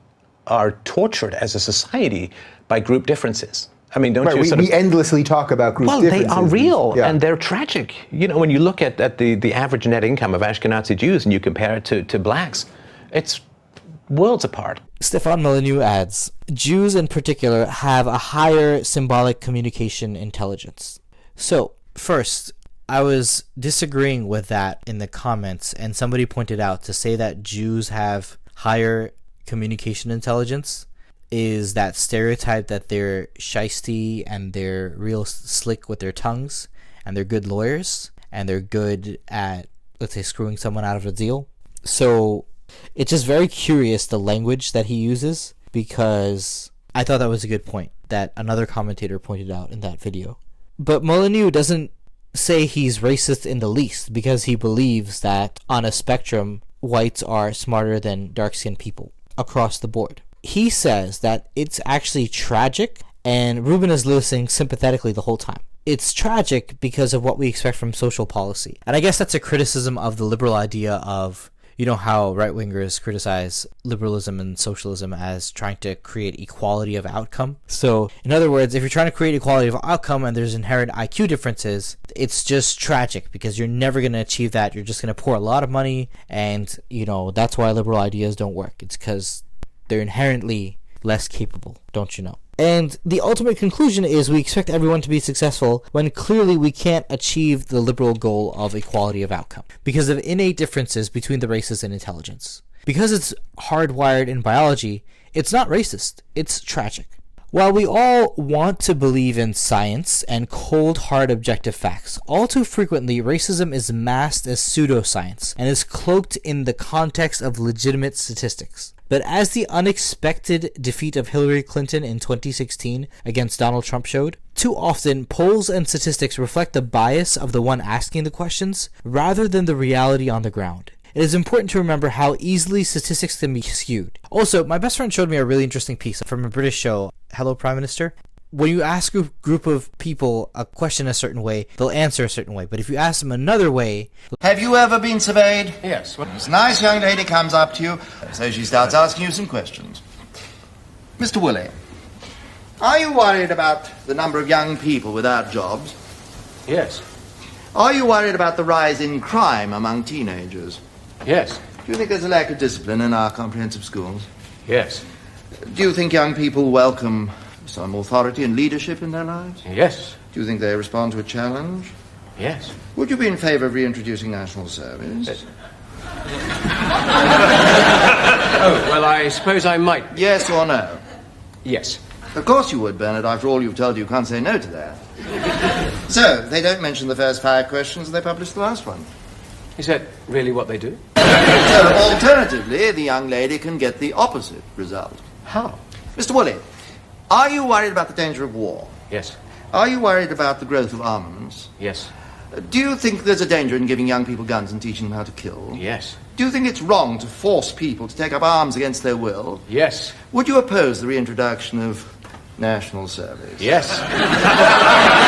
are tortured as a society by group differences. We endlessly talk about group differences. Well, they are real, and they're tragic. When you look at the average net income of Ashkenazi Jews and you compare it to blacks, it's worlds apart. Stefan Molyneux adds, Jews in particular have a higher symbolic communication intelligence. So, first, I was disagreeing with that in the comments, and somebody pointed out to say that Jews have higher communication intelligence is that stereotype that they're shisty and they're real slick with their tongues and they're good lawyers and they're good at, let's say, screwing someone out of a deal. So it's just very curious the language that he uses, because I thought that was a good point that another commentator pointed out in that video. But Molyneux doesn't say he's racist in the least, because he believes that on a spectrum, whites are smarter than dark-skinned people across the board. He says that it's actually tragic, and Rubin is listening sympathetically the whole time. It's tragic because of what we expect from social policy. And I guess that's a criticism of the liberal idea of you know how right-wingers criticize liberalism and socialism as trying to create equality of outcome? So, in other words, if you're trying to create equality of outcome and there's inherent IQ differences, it's just tragic because you're never going to achieve that. You're just going to pour a lot of money, and, you know, that's why liberal ideas don't work. It's because they're inherently less capable, don't you know? And the ultimate conclusion is we expect everyone to be successful when clearly we can't achieve the liberal goal of equality of outcome because of innate differences between the races in intelligence. Because it's hardwired in biology, it's not racist, it's tragic. While we all want to believe in science and cold, hard, objective facts, all too frequently racism is masked as pseudoscience and is cloaked in the context of legitimate statistics. But as the unexpected defeat of Hillary Clinton in 2016 against Donald Trump showed, too often polls and statistics reflect the bias of the one asking the questions rather than the reality on the ground. It is important to remember how easily statistics can be skewed. Also, my best friend showed me a really interesting piece from a British show, Hello Prime Minister. When you ask a group of people a question a certain way, they'll answer a certain way. But if you ask them another way... Have you ever been surveyed? Yes. This nice young lady comes up to you, so she starts asking you some questions. Mr. Woolley, are you worried about the number of young people without jobs? Yes. Are you worried about the rise in crime among teenagers? Yes. Do you think there's a lack of discipline in our comprehensive schools? Yes. Do you think young people welcome some authority and leadership in their lives? Yes. Do you think they respond to a challenge? Yes. Would you be in favour of reintroducing national service? Yes. Oh, well, I suppose I might. Yes or no? Yes. Of course you would, Bernard. After all you've told you can't say no to that. So, they don't mention the first 5 questions and they publish the last one. Is that really what they do? So, alternatively, the young lady can get the opposite result. How? Mr. Woolley, are you worried about the danger of war? Yes. Are you worried about the growth of armaments? Yes. Do you think there's a danger in giving young people guns and teaching them how to kill? Yes. Do you think it's wrong to force people to take up arms against their will? Yes. Would you oppose the reintroduction of national service? Yes.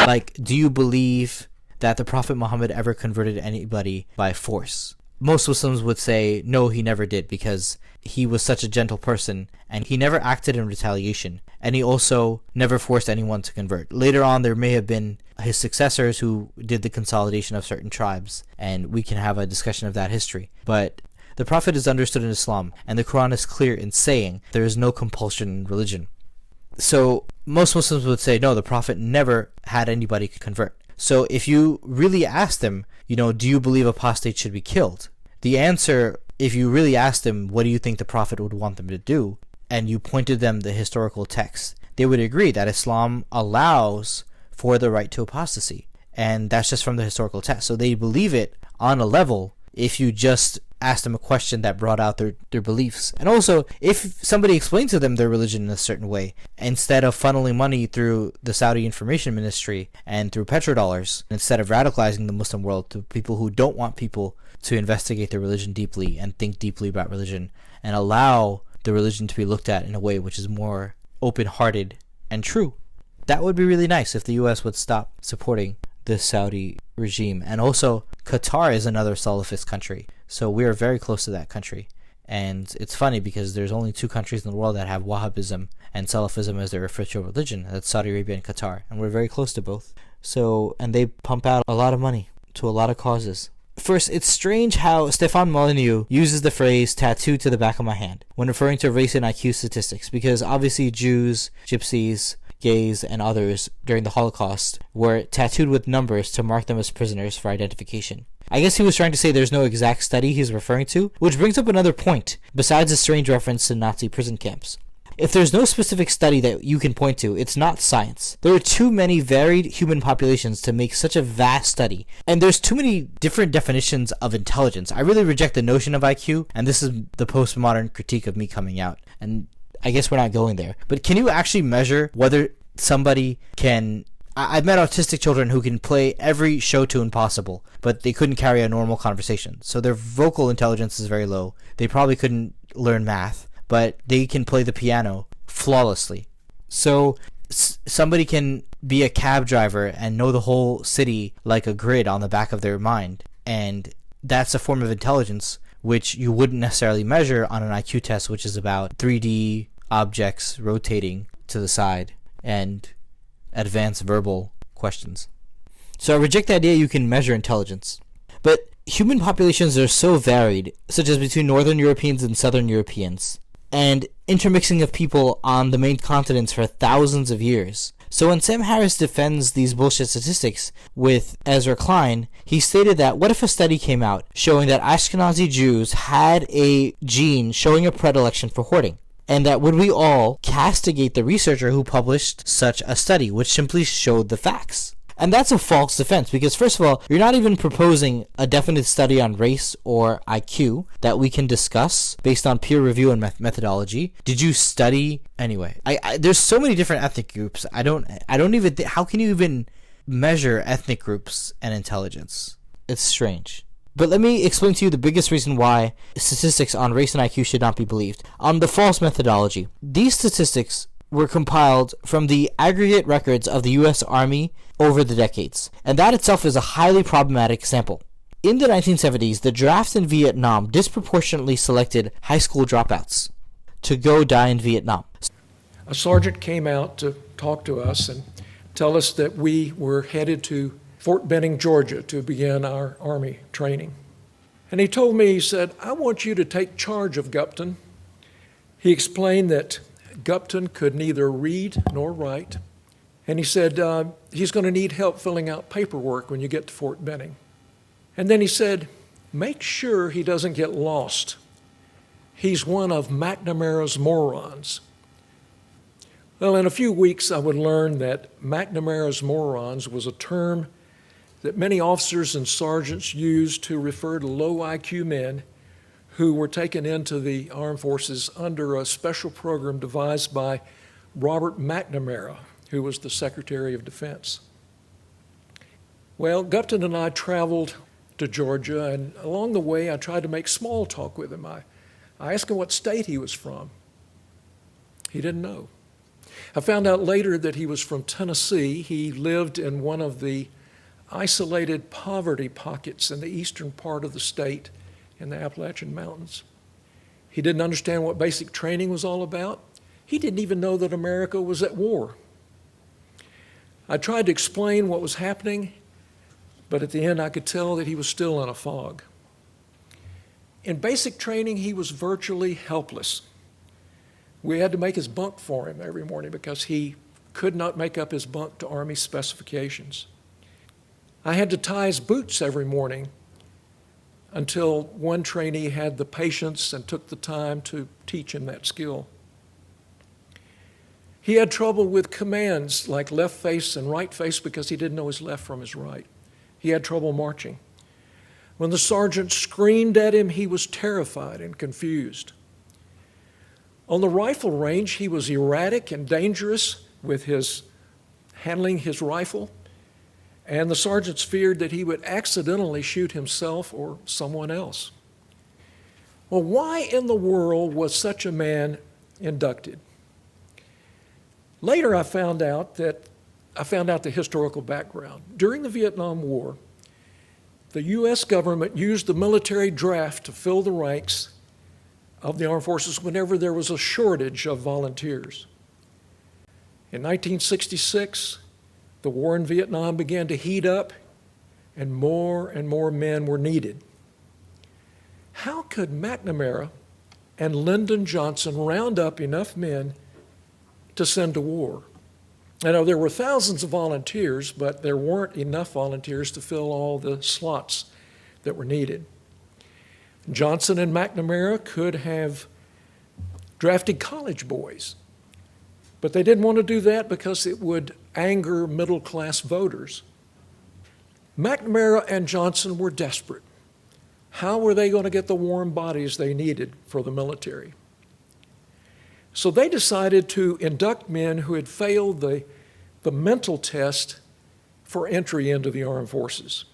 Like, do you believe that the Prophet Muhammad ever converted anybody by force? Most Muslims would say, no, he never did, because he was such a gentle person, and he never acted in retaliation, and he also never forced anyone to convert. Later on, there may have been his successors who did the consolidation of certain tribes, and we can have a discussion of that history. But the Prophet is understood in Islam, and the Quran is clear in saying there is no compulsion in religion. So most Muslims would say, no, the Prophet never had anybody convert. So if you really ask them, you know, do you believe apostates should be killed? The answer, if you really asked them, what do you think the Prophet would want them to do? And you pointed them the historical text, they would agree that Islam allows for the right to apostasy. And that's just from the historical text. So they believe it on a level if you just ask them a question that brought out their beliefs. And also, if somebody explained to them their religion in a certain way, instead of funneling money through the Saudi Information Ministry and through petrodollars, instead of radicalizing the Muslim world to people who don't want people to investigate their religion deeply and think deeply about religion and allow the religion to be looked at in a way which is more open-hearted and true. That would be really nice if the US would stop supporting the Saudi regime. And also, Qatar is another Salafist country, so we are very close to that country. And it's funny because there's only 2 countries in the world that have Wahhabism and Salafism as their official religion. That's Saudi Arabia and Qatar, and we're very close to both. So, and they pump out a lot of money to a lot of causes. First, it's strange how Stefan Molyneux uses the phrase tattooed to the back of my hand when referring to race and IQ statistics, because obviously Jews, gypsies, gays, and others during the Holocaust were tattooed with numbers to mark them as prisoners for identification. I guess he was trying to say there's no exact study he's referring to, which brings up another point, besides the strange reference to Nazi prison camps. If there's no specific study that you can point to, it's not science. There are too many varied human populations to make such a vast study, and there's too many different definitions of intelligence. I really reject the notion of IQ, and this is the postmodern critique of me coming out, and I guess we're not going there. But can you actually measure whether somebody can... I've met autistic children who can play every show tune possible, but they couldn't carry a normal conversation. So their vocal intelligence is very low. They probably couldn't learn math, but they can play the piano flawlessly. So somebody can be a cab driver and know the whole city like a grid on the back of their mind, and that's a form of intelligence which you wouldn't necessarily measure on an IQ test, which is about 3D objects rotating to the side and advanced verbal questions. So I reject the idea you can measure intelligence. But human populations are so varied, such as between Northern Europeans and Southern Europeans, and intermixing of people on the main continents for thousands of years. So when Sam Harris defends these bullshit statistics with Ezra Klein, he stated that what if a study came out showing that Ashkenazi Jews had a gene showing a predilection for hoarding? And that would we all castigate the researcher who published such a study, which simply showed the facts? And that's a false defense, because first of all, you're not even proposing a definite study on race or IQ that we can discuss based on peer review and methodology. Did you study anyway? There's so many different ethnic groups. I don't even how can you even measure ethnic groups and intelligence? It's strange. But let me explain to you the biggest reason why statistics on race and IQ should not be believed. On the false methodology. These statistics were compiled from the aggregate records of the U.S. Army over the decades, and that itself is a highly problematic sample. In the 1970s, the draft in Vietnam disproportionately selected high school dropouts to go die in Vietnam. A sergeant came out to talk to us and tell us that we were headed to Fort Benning, Georgia, to begin our Army training. And he told me, he said, "I want you to take charge of Gupton." He explained that Gupton could neither read nor write, and he said he's going to need help filling out paperwork when you get to Fort Benning. And then he said, make sure he doesn't get lost. He's one of McNamara's morons. Well, in a few weeks, I would learn that McNamara's morons was a term that many officers and sergeants used to refer to low IQ men who were taken into the armed forces under a special program devised by Robert McNamara, who was the Secretary of Defense. Well, Gupton and I traveled to Georgia, and along the way I tried to make small talk with him. I asked him what state he was from. He didn't know. I found out later that he was from Tennessee. He lived in one of the isolated poverty pockets in the eastern part of the state in the Appalachian Mountains. He didn't understand what basic training was all about. He didn't even know that America was at war. I tried to explain what was happening, but at the end I could tell that he was still in a fog. In basic training, he was virtually helpless. We had to make his bunk for him every morning because he could not make up his bunk to Army specifications. I had to tie his boots every morning until one trainee had the patience and took the time to teach him that skill. He had trouble with commands like left face and right face because he didn't know his left from his right. He had trouble marching. When the sergeant screamed at him, he was terrified and confused. On the rifle range, he was erratic and dangerous with his handling his rifle, and the sergeants feared that he would accidentally shoot himself or someone else. Well, why in the world was such a man inducted? Later, I found out the historical background. During the Vietnam War, the U.S. government used the military draft to fill the ranks of the armed forces whenever there was a shortage of volunteers. In 1966, the war in Vietnam began to heat up, and more men were needed. How could McNamara and Lyndon Johnson round up enough men to send to war? Now, there were thousands of volunteers, but there weren't enough volunteers to fill all the slots that were needed. Johnson and McNamara could have drafted college boys, but they didn't want to do that because it would anger middle-class voters. McNamara and Johnson were desperate. How were they going to get the warm bodies they needed for the military? So they decided to induct men who had failed the mental test for entry into the armed forces.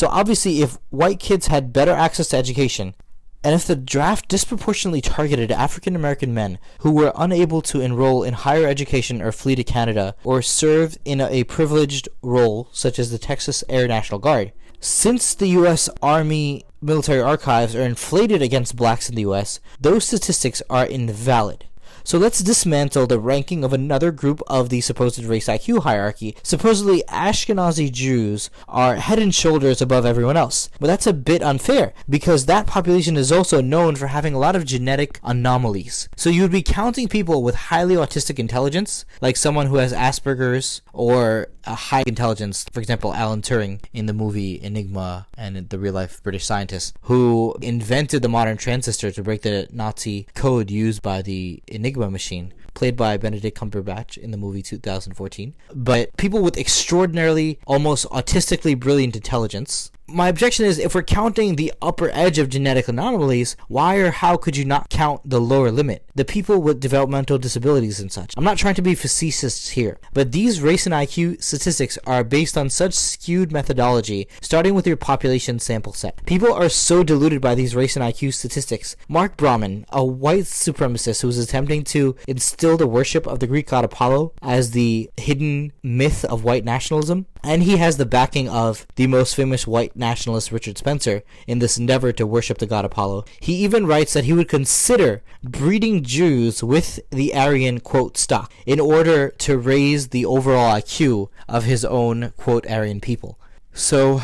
So obviously, if white kids had better access to education, and if the draft disproportionately targeted African American men who were unable to enroll in higher education or flee to Canada or served in a privileged role such as the Texas Air National Guard, Since the U.S. Army military archives are inflated against blacks in the U.S., those statistics are invalid. So let's dismantle the ranking of another group of the supposed race IQ hierarchy. Supposedly, Ashkenazi Jews are head and shoulders above everyone else. But that's a bit unfair, because that population is also known for having a lot of genetic anomalies. So you would be counting people with highly autistic intelligence, like someone who has Asperger's or a high intelligence, for example, Alan Turing in the movie Enigma and the real-life British scientist who invented the modern transistor to break the Nazi code used by the Enigma machine, played by Benedict Cumberbatch in the movie 2014. But people with extraordinarily, almost autistically brilliant intelligence. My objection is, if we're counting the upper edge of genetic anomalies, why or how could you not count the lower limit? The people with developmental disabilities and such. I'm not trying to be facetious here, but these race and IQ statistics are based on such skewed methodology, starting with your population sample set. People are so deluded by these race and IQ statistics. Mark Brahman, a white supremacist who was attempting to instill the worship of the Greek god Apollo as the hidden myth of white nationalism, and he has the backing of the most famous white nationalist Richard Spencer in this endeavor to worship the god Apollo. He even writes that he would consider breeding Jews with the Aryan, quote, stock in order to raise the overall IQ of his own, quote, Aryan people. So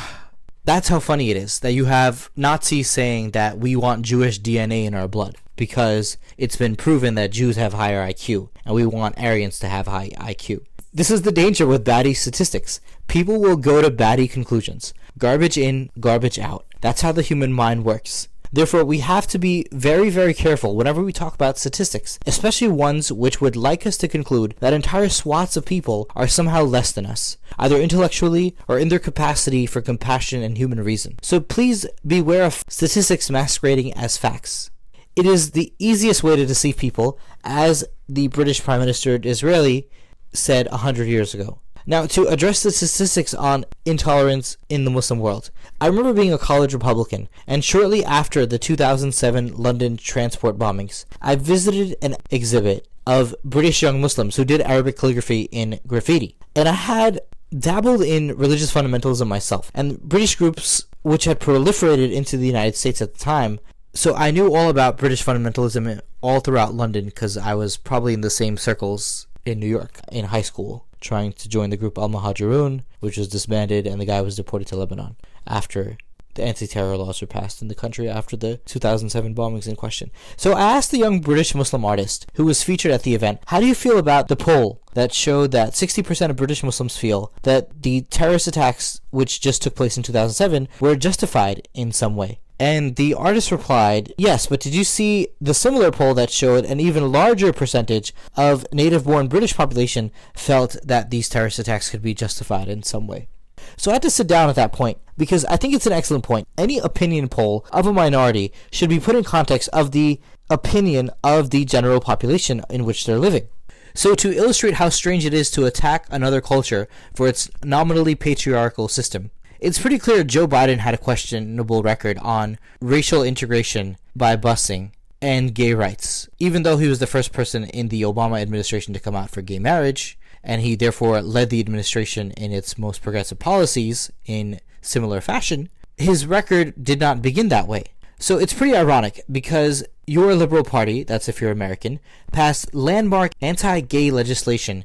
that's how funny it is that you have Nazis saying that we want Jewish DNA in our blood because it's been proven that Jews have higher IQ and we want Aryans to have high IQ. This is the danger with baddie statistics. People will go to baddie conclusions. Garbage in, garbage out. That's how the human mind works. Therefore, we have to be very, very careful whenever we talk about statistics, especially ones which would like us to conclude that entire swaths of people are somehow less than us, either intellectually or in their capacity for compassion and human reason. So please beware of statistics masquerading as facts. It is the easiest way to deceive people, as the British Prime Minister Disraeli said 100 years ago. Now, to address the statistics on intolerance in the Muslim world, I remember being a college Republican, and shortly after the 2007 London transport bombings, I visited an exhibit of British young Muslims who did Arabic calligraphy in graffiti. And I had dabbled in religious fundamentalism myself, and British groups which had proliferated into the United States at the time. So I knew all about British fundamentalism all throughout London because I was probably in the same circles in New York in high school, trying to join the group Al-Muhajirun, which was disbanded, and the guy was deported to Lebanon after the anti-terror laws were passed in the country after the 2007 bombings in question. So I asked the young British Muslim artist who was featured at the event, how do you feel about the poll that showed that 60% of British Muslims feel that the terrorist attacks which just took place in 2007 were justified in some way? And the artist replied, yes, but did you see the similar poll that showed an even larger percentage of native-born British population felt that these terrorist attacks could be justified in some way? So I had to sit down at that point, because I think it's an excellent point. Any opinion poll of a minority should be put in context of the opinion of the general population in which they're living. So to illustrate how strange it is to attack another culture for its nominally patriarchal system, it's pretty clear Joe Biden had a questionable record on racial integration by busing and gay rights, even though he was the first person in the Obama administration to come out for gay marriage, and he therefore led the administration in its most progressive policies in similar fashion. His record did not begin that way. So it's pretty ironic because your Liberal Party, that's if you're American, passed landmark anti-gay legislation,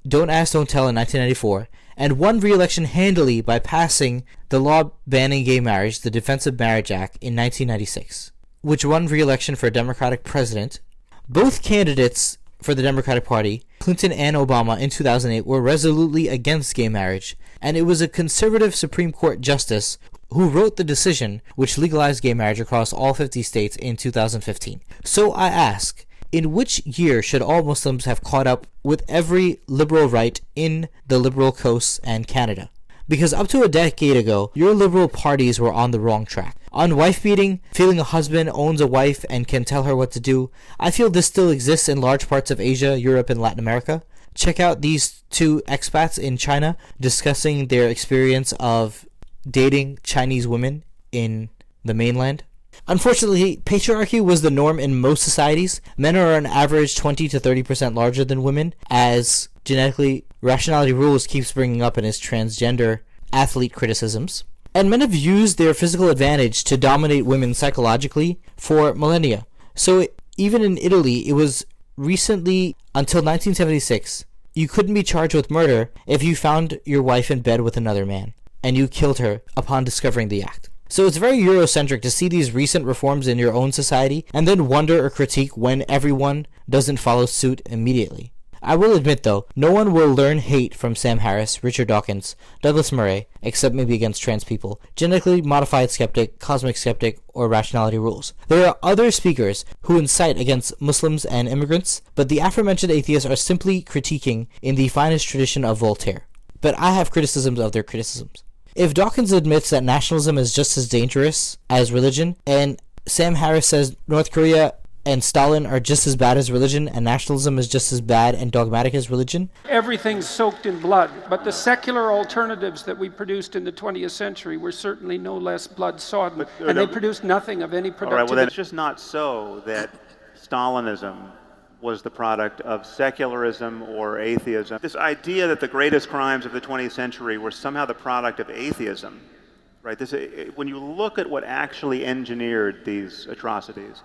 Don't Ask, Don't Tell in 1994, and won re-election handily by passing the law banning gay marriage, the Defense of Marriage Act, in 1996, which won re-election for a Democratic president. Both candidates for the Democratic Party, Clinton and Obama, in 2008 were resolutely against gay marriage, and it was a conservative Supreme Court justice who wrote the decision which legalized gay marriage across all 50 states in 2015. So I ask, in which year should all Muslims have caught up with every liberal right in the liberal coasts and Canada? Because up to a decade ago, your liberal parties were on the wrong track. On wife beating, feeling a husband owns a wife and can tell her what to do, I feel this still exists in large parts of Asia, Europe, and Latin America. Check out these two expats in China discussing their experience of dating Chinese women in the mainland. Unfortunately, patriarchy was the norm in most societies. Men are on average 20 to 30% larger than women, as genetically Rationality Rules keeps bringing up in his transgender athlete criticisms. And men have used their physical advantage to dominate women psychologically for millennia. So even in Italy, it was recently, until 1976, you couldn't be charged with murder if you found your wife in bed with another man, and you killed her upon discovering the act. So it's very Eurocentric to see these recent reforms in your own society, and then wonder or critique when everyone doesn't follow suit immediately. I will admit, though, no one will learn hate from Sam Harris, Richard Dawkins, Douglas Murray, except maybe against trans people, genetically modified skeptic, cosmic skeptic, or rationality rules. There are other speakers who incite against Muslims and immigrants, but the aforementioned atheists are simply critiquing in the finest tradition of Voltaire. But I have criticisms of their criticisms. If Dawkins admits that nationalism is just as dangerous as religion, and Sam Harris says North Korea and Stalin are just as bad as religion, and nationalism is just as bad and dogmatic as religion. Everything's soaked in blood, but the secular alternatives that we produced in the 20th century were certainly no less blood-sodden, and they produced nothing of any productivity. All right, well, then it's just not so that Stalinism was the product of secularism or atheism. This idea that the greatest crimes of the 20th century were somehow the product of atheism, right? When you look at what actually engineered these atrocities,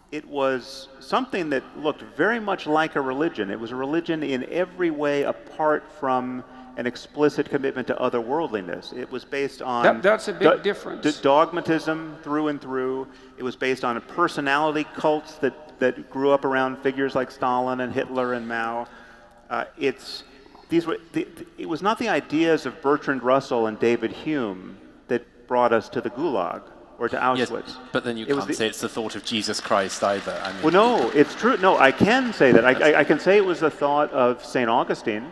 it was something that looked very much like a religion. It was a religion in every way apart from an explicit commitment to otherworldliness. It was based on that's a big difference. Dogmatism through and through. It was based on personality cults that grew up around figures like Stalin and Hitler and Mao. It was not the ideas of Bertrand Russell and David Hume that brought us to the Gulag or to Auschwitz. Yes, but then you can't say it's the thought of Jesus Christ either. I mean, well, no, it's true. No, I can say that. I can say it was the thought of St. Augustine,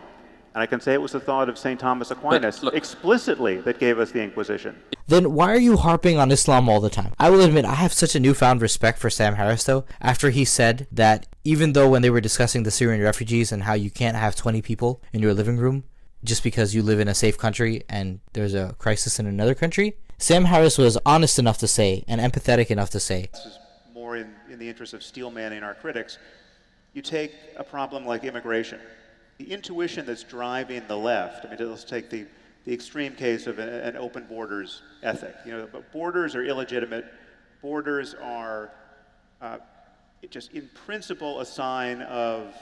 and I can say it was the thought of St. Thomas Aquinas, explicitly, that gave us the Inquisition. Then why are you harping on Islam all the time? I will admit, I have such a newfound respect for Sam Harris, though, after he said that even though when they were discussing the Syrian refugees and how you can't have 20 people in your living room just because you live in a safe country and there's a crisis in another country, Sam Harris was honest enough to say, and empathetic enough to say, this is more in the interest of steelmanning our critics. You take a problem like immigration. The intuition that's driving the left, I mean, let's take the extreme case of an open borders ethic. But borders are illegitimate. Borders are just in principle a sign of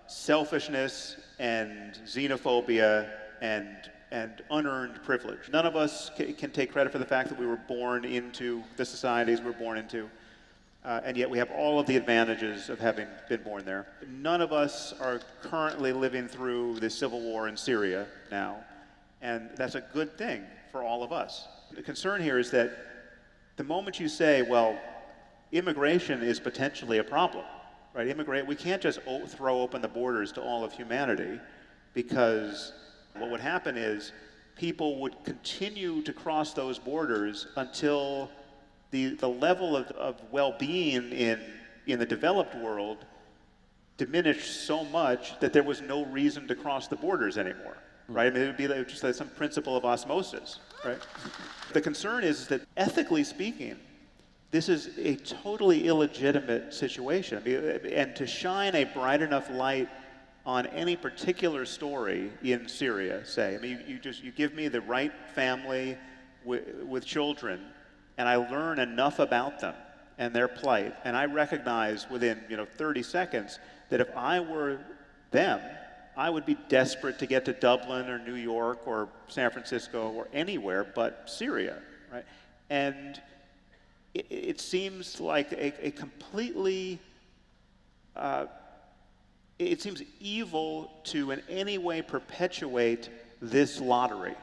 selfishness and xenophobia and unearned privilege. None of us can take credit for the fact that we were born into the societies we're born into, and yet we have all of the advantages of having been born there. None of us are currently living through the civil war in Syria now, and that's a good thing for all of us. The concern here is that the moment you say, well, immigration is potentially a problem, right? We can't just throw open the borders to all of humanity, because what would happen is people would continue to cross those borders until the level of well-being in the developed world diminished so much that there was no reason to cross the borders anymore, right? I mean, it would be just like some principle of osmosis, right? The concern is that, ethically speaking, this is a totally illegitimate situation. I mean, and to shine a bright enough light on any particular story in Syria, say, I mean, you give me the right family with children, and I learn enough about them and their plight, and I recognize within 30 seconds that if I were them, I would be desperate to get to Dublin or New York or San Francisco or anywhere but Syria, right? And it seems like a completely it seems evil to in any way perpetuate this lottery,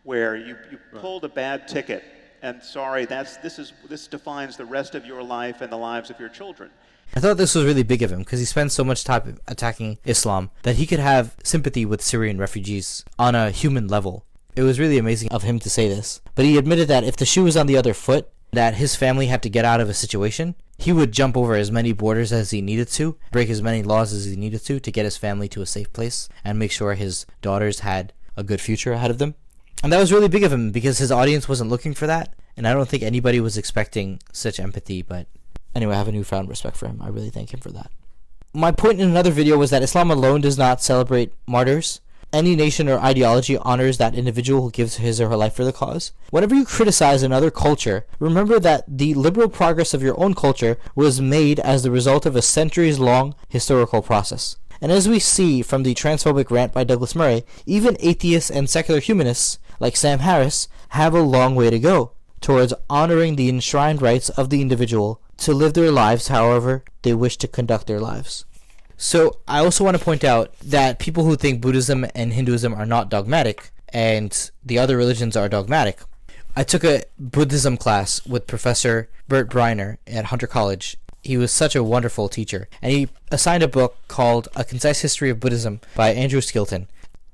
where you pulled a bad ticket, and sorry, this defines the rest of your life and the lives of your children. I thought this was really big of him because he spends so much time attacking Islam that he could have sympathy with Syrian refugees on a human level. It was really amazing of him to say this. But he admitted that if the shoe was on the other foot, that his family had to get out of a situation, he would jump over as many borders as he needed to, break as many laws as he needed to get his family to a safe place and make sure his daughters had a good future ahead of them. And that was really big of him because his audience wasn't looking for that, and I don't think anybody was expecting such empathy. But anyway, I have a newfound respect for him. I really thank him for that. My point in another video was that Islam alone does not celebrate martyrs, Any nation or ideology honors that individual who gives his or her life for the cause. Whenever you criticize another culture, remember that the liberal progress of your own culture was made as the result of a centuries-long historical process. And as we see from the transphobic rant by Douglas Murray, even atheists and secular humanists, like Sam Harris, have a long way to go towards honoring the enshrined rights of the individual to live their lives however they wish to conduct their lives. So I also want to point out that people who think Buddhism and Hinduism are not dogmatic and the other religions are dogmatic. I took a Buddhism class with Professor Bert Briner at Hunter College. He was such a wonderful teacher, and he assigned a book called A Concise History of Buddhism by Andrew Skilton.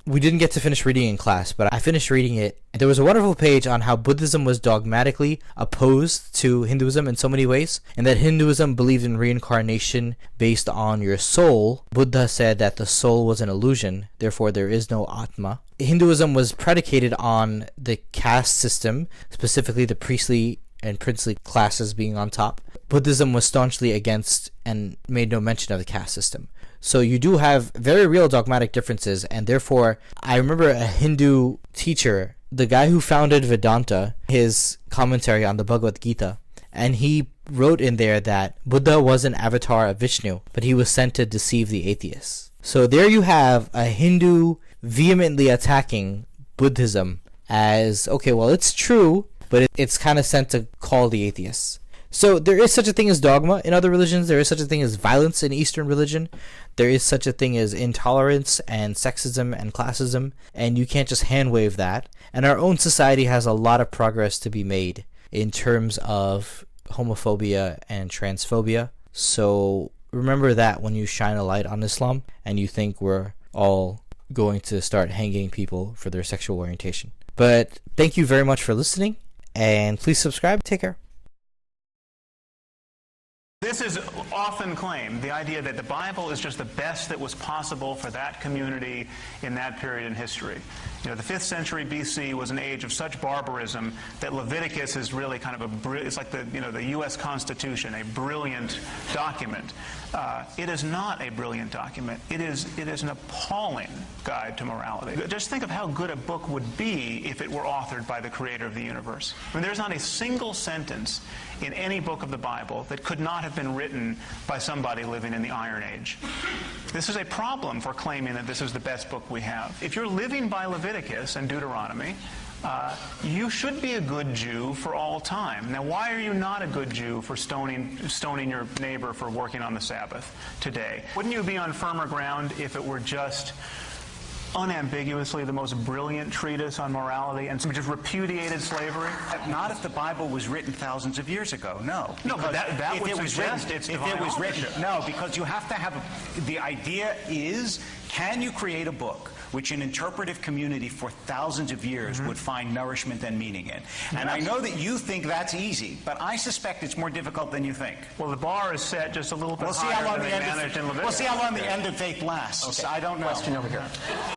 We didn't get to finish reading in class, but I finished reading it. There was a wonderful page on how Buddhism was dogmatically opposed to Hinduism in so many ways, and that Hinduism believed in reincarnation based on your soul. Buddha said that the soul was an illusion, therefore there is no Atma. Hinduism was predicated on the caste system, specifically the priestly and princely classes being on top. Buddhism was staunchly against and made no mention of the caste system. So you do have very real dogmatic differences, and therefore, I remember a Hindu teacher, the guy who founded Vedanta, his commentary on the Bhagavad Gita, and he wrote in there that Buddha was an avatar of Vishnu, but he was sent to deceive the atheists. So there you have a Hindu vehemently attacking Buddhism as, okay, well, it's true, but it's kind of sent to call the atheists. So there is such a thing as dogma in other religions. There is such a thing as violence in Eastern religion. There is such a thing as intolerance and sexism and classism, and you can't just hand wave that. And our own society has a lot of progress to be made in terms of homophobia and transphobia. So remember that when you shine a light on Islam and you think we're all going to start hanging people for their sexual orientation. But thank you very much for listening, and please subscribe. Take care. This is often claimed, the idea that the Bible is just the best that was possible for that community in that period in history. You know, the 5th century BC was an age of such barbarism that Leviticus is really kind of it's like the U.S. Constitution, a brilliant document. It is not a brilliant document. It is an appalling guide to morality. Just think of how good a book would be if it were authored by the creator of the universe. I mean, there's not a single sentence in any book of the Bible that could not have been written by somebody living in the Iron Age. This is a problem for claiming that this is the best book we have. If you're living by Leviticus and Deuteronomy, you should be a good Jew for all time. Now, why are you not a good Jew for stoning your neighbor for working on the Sabbath today? Wouldn't you be on firmer ground if it were just unambiguously the most brilliant treatise on morality and just repudiated slavery? Not if the Bible was written thousands of years ago, no. No, but that would suggest it's divine authorship. No, because you have to have the idea is, can you create a book which an interpretive community for thousands of years would find nourishment and meaning in? And I know that you think that's easy, but I suspect it's more difficult than you think. Well, the bar is set just a little bit higher than they managed in Leviticus. We'll see how long the end of faith lasts. Okay. I don't know. Question over here.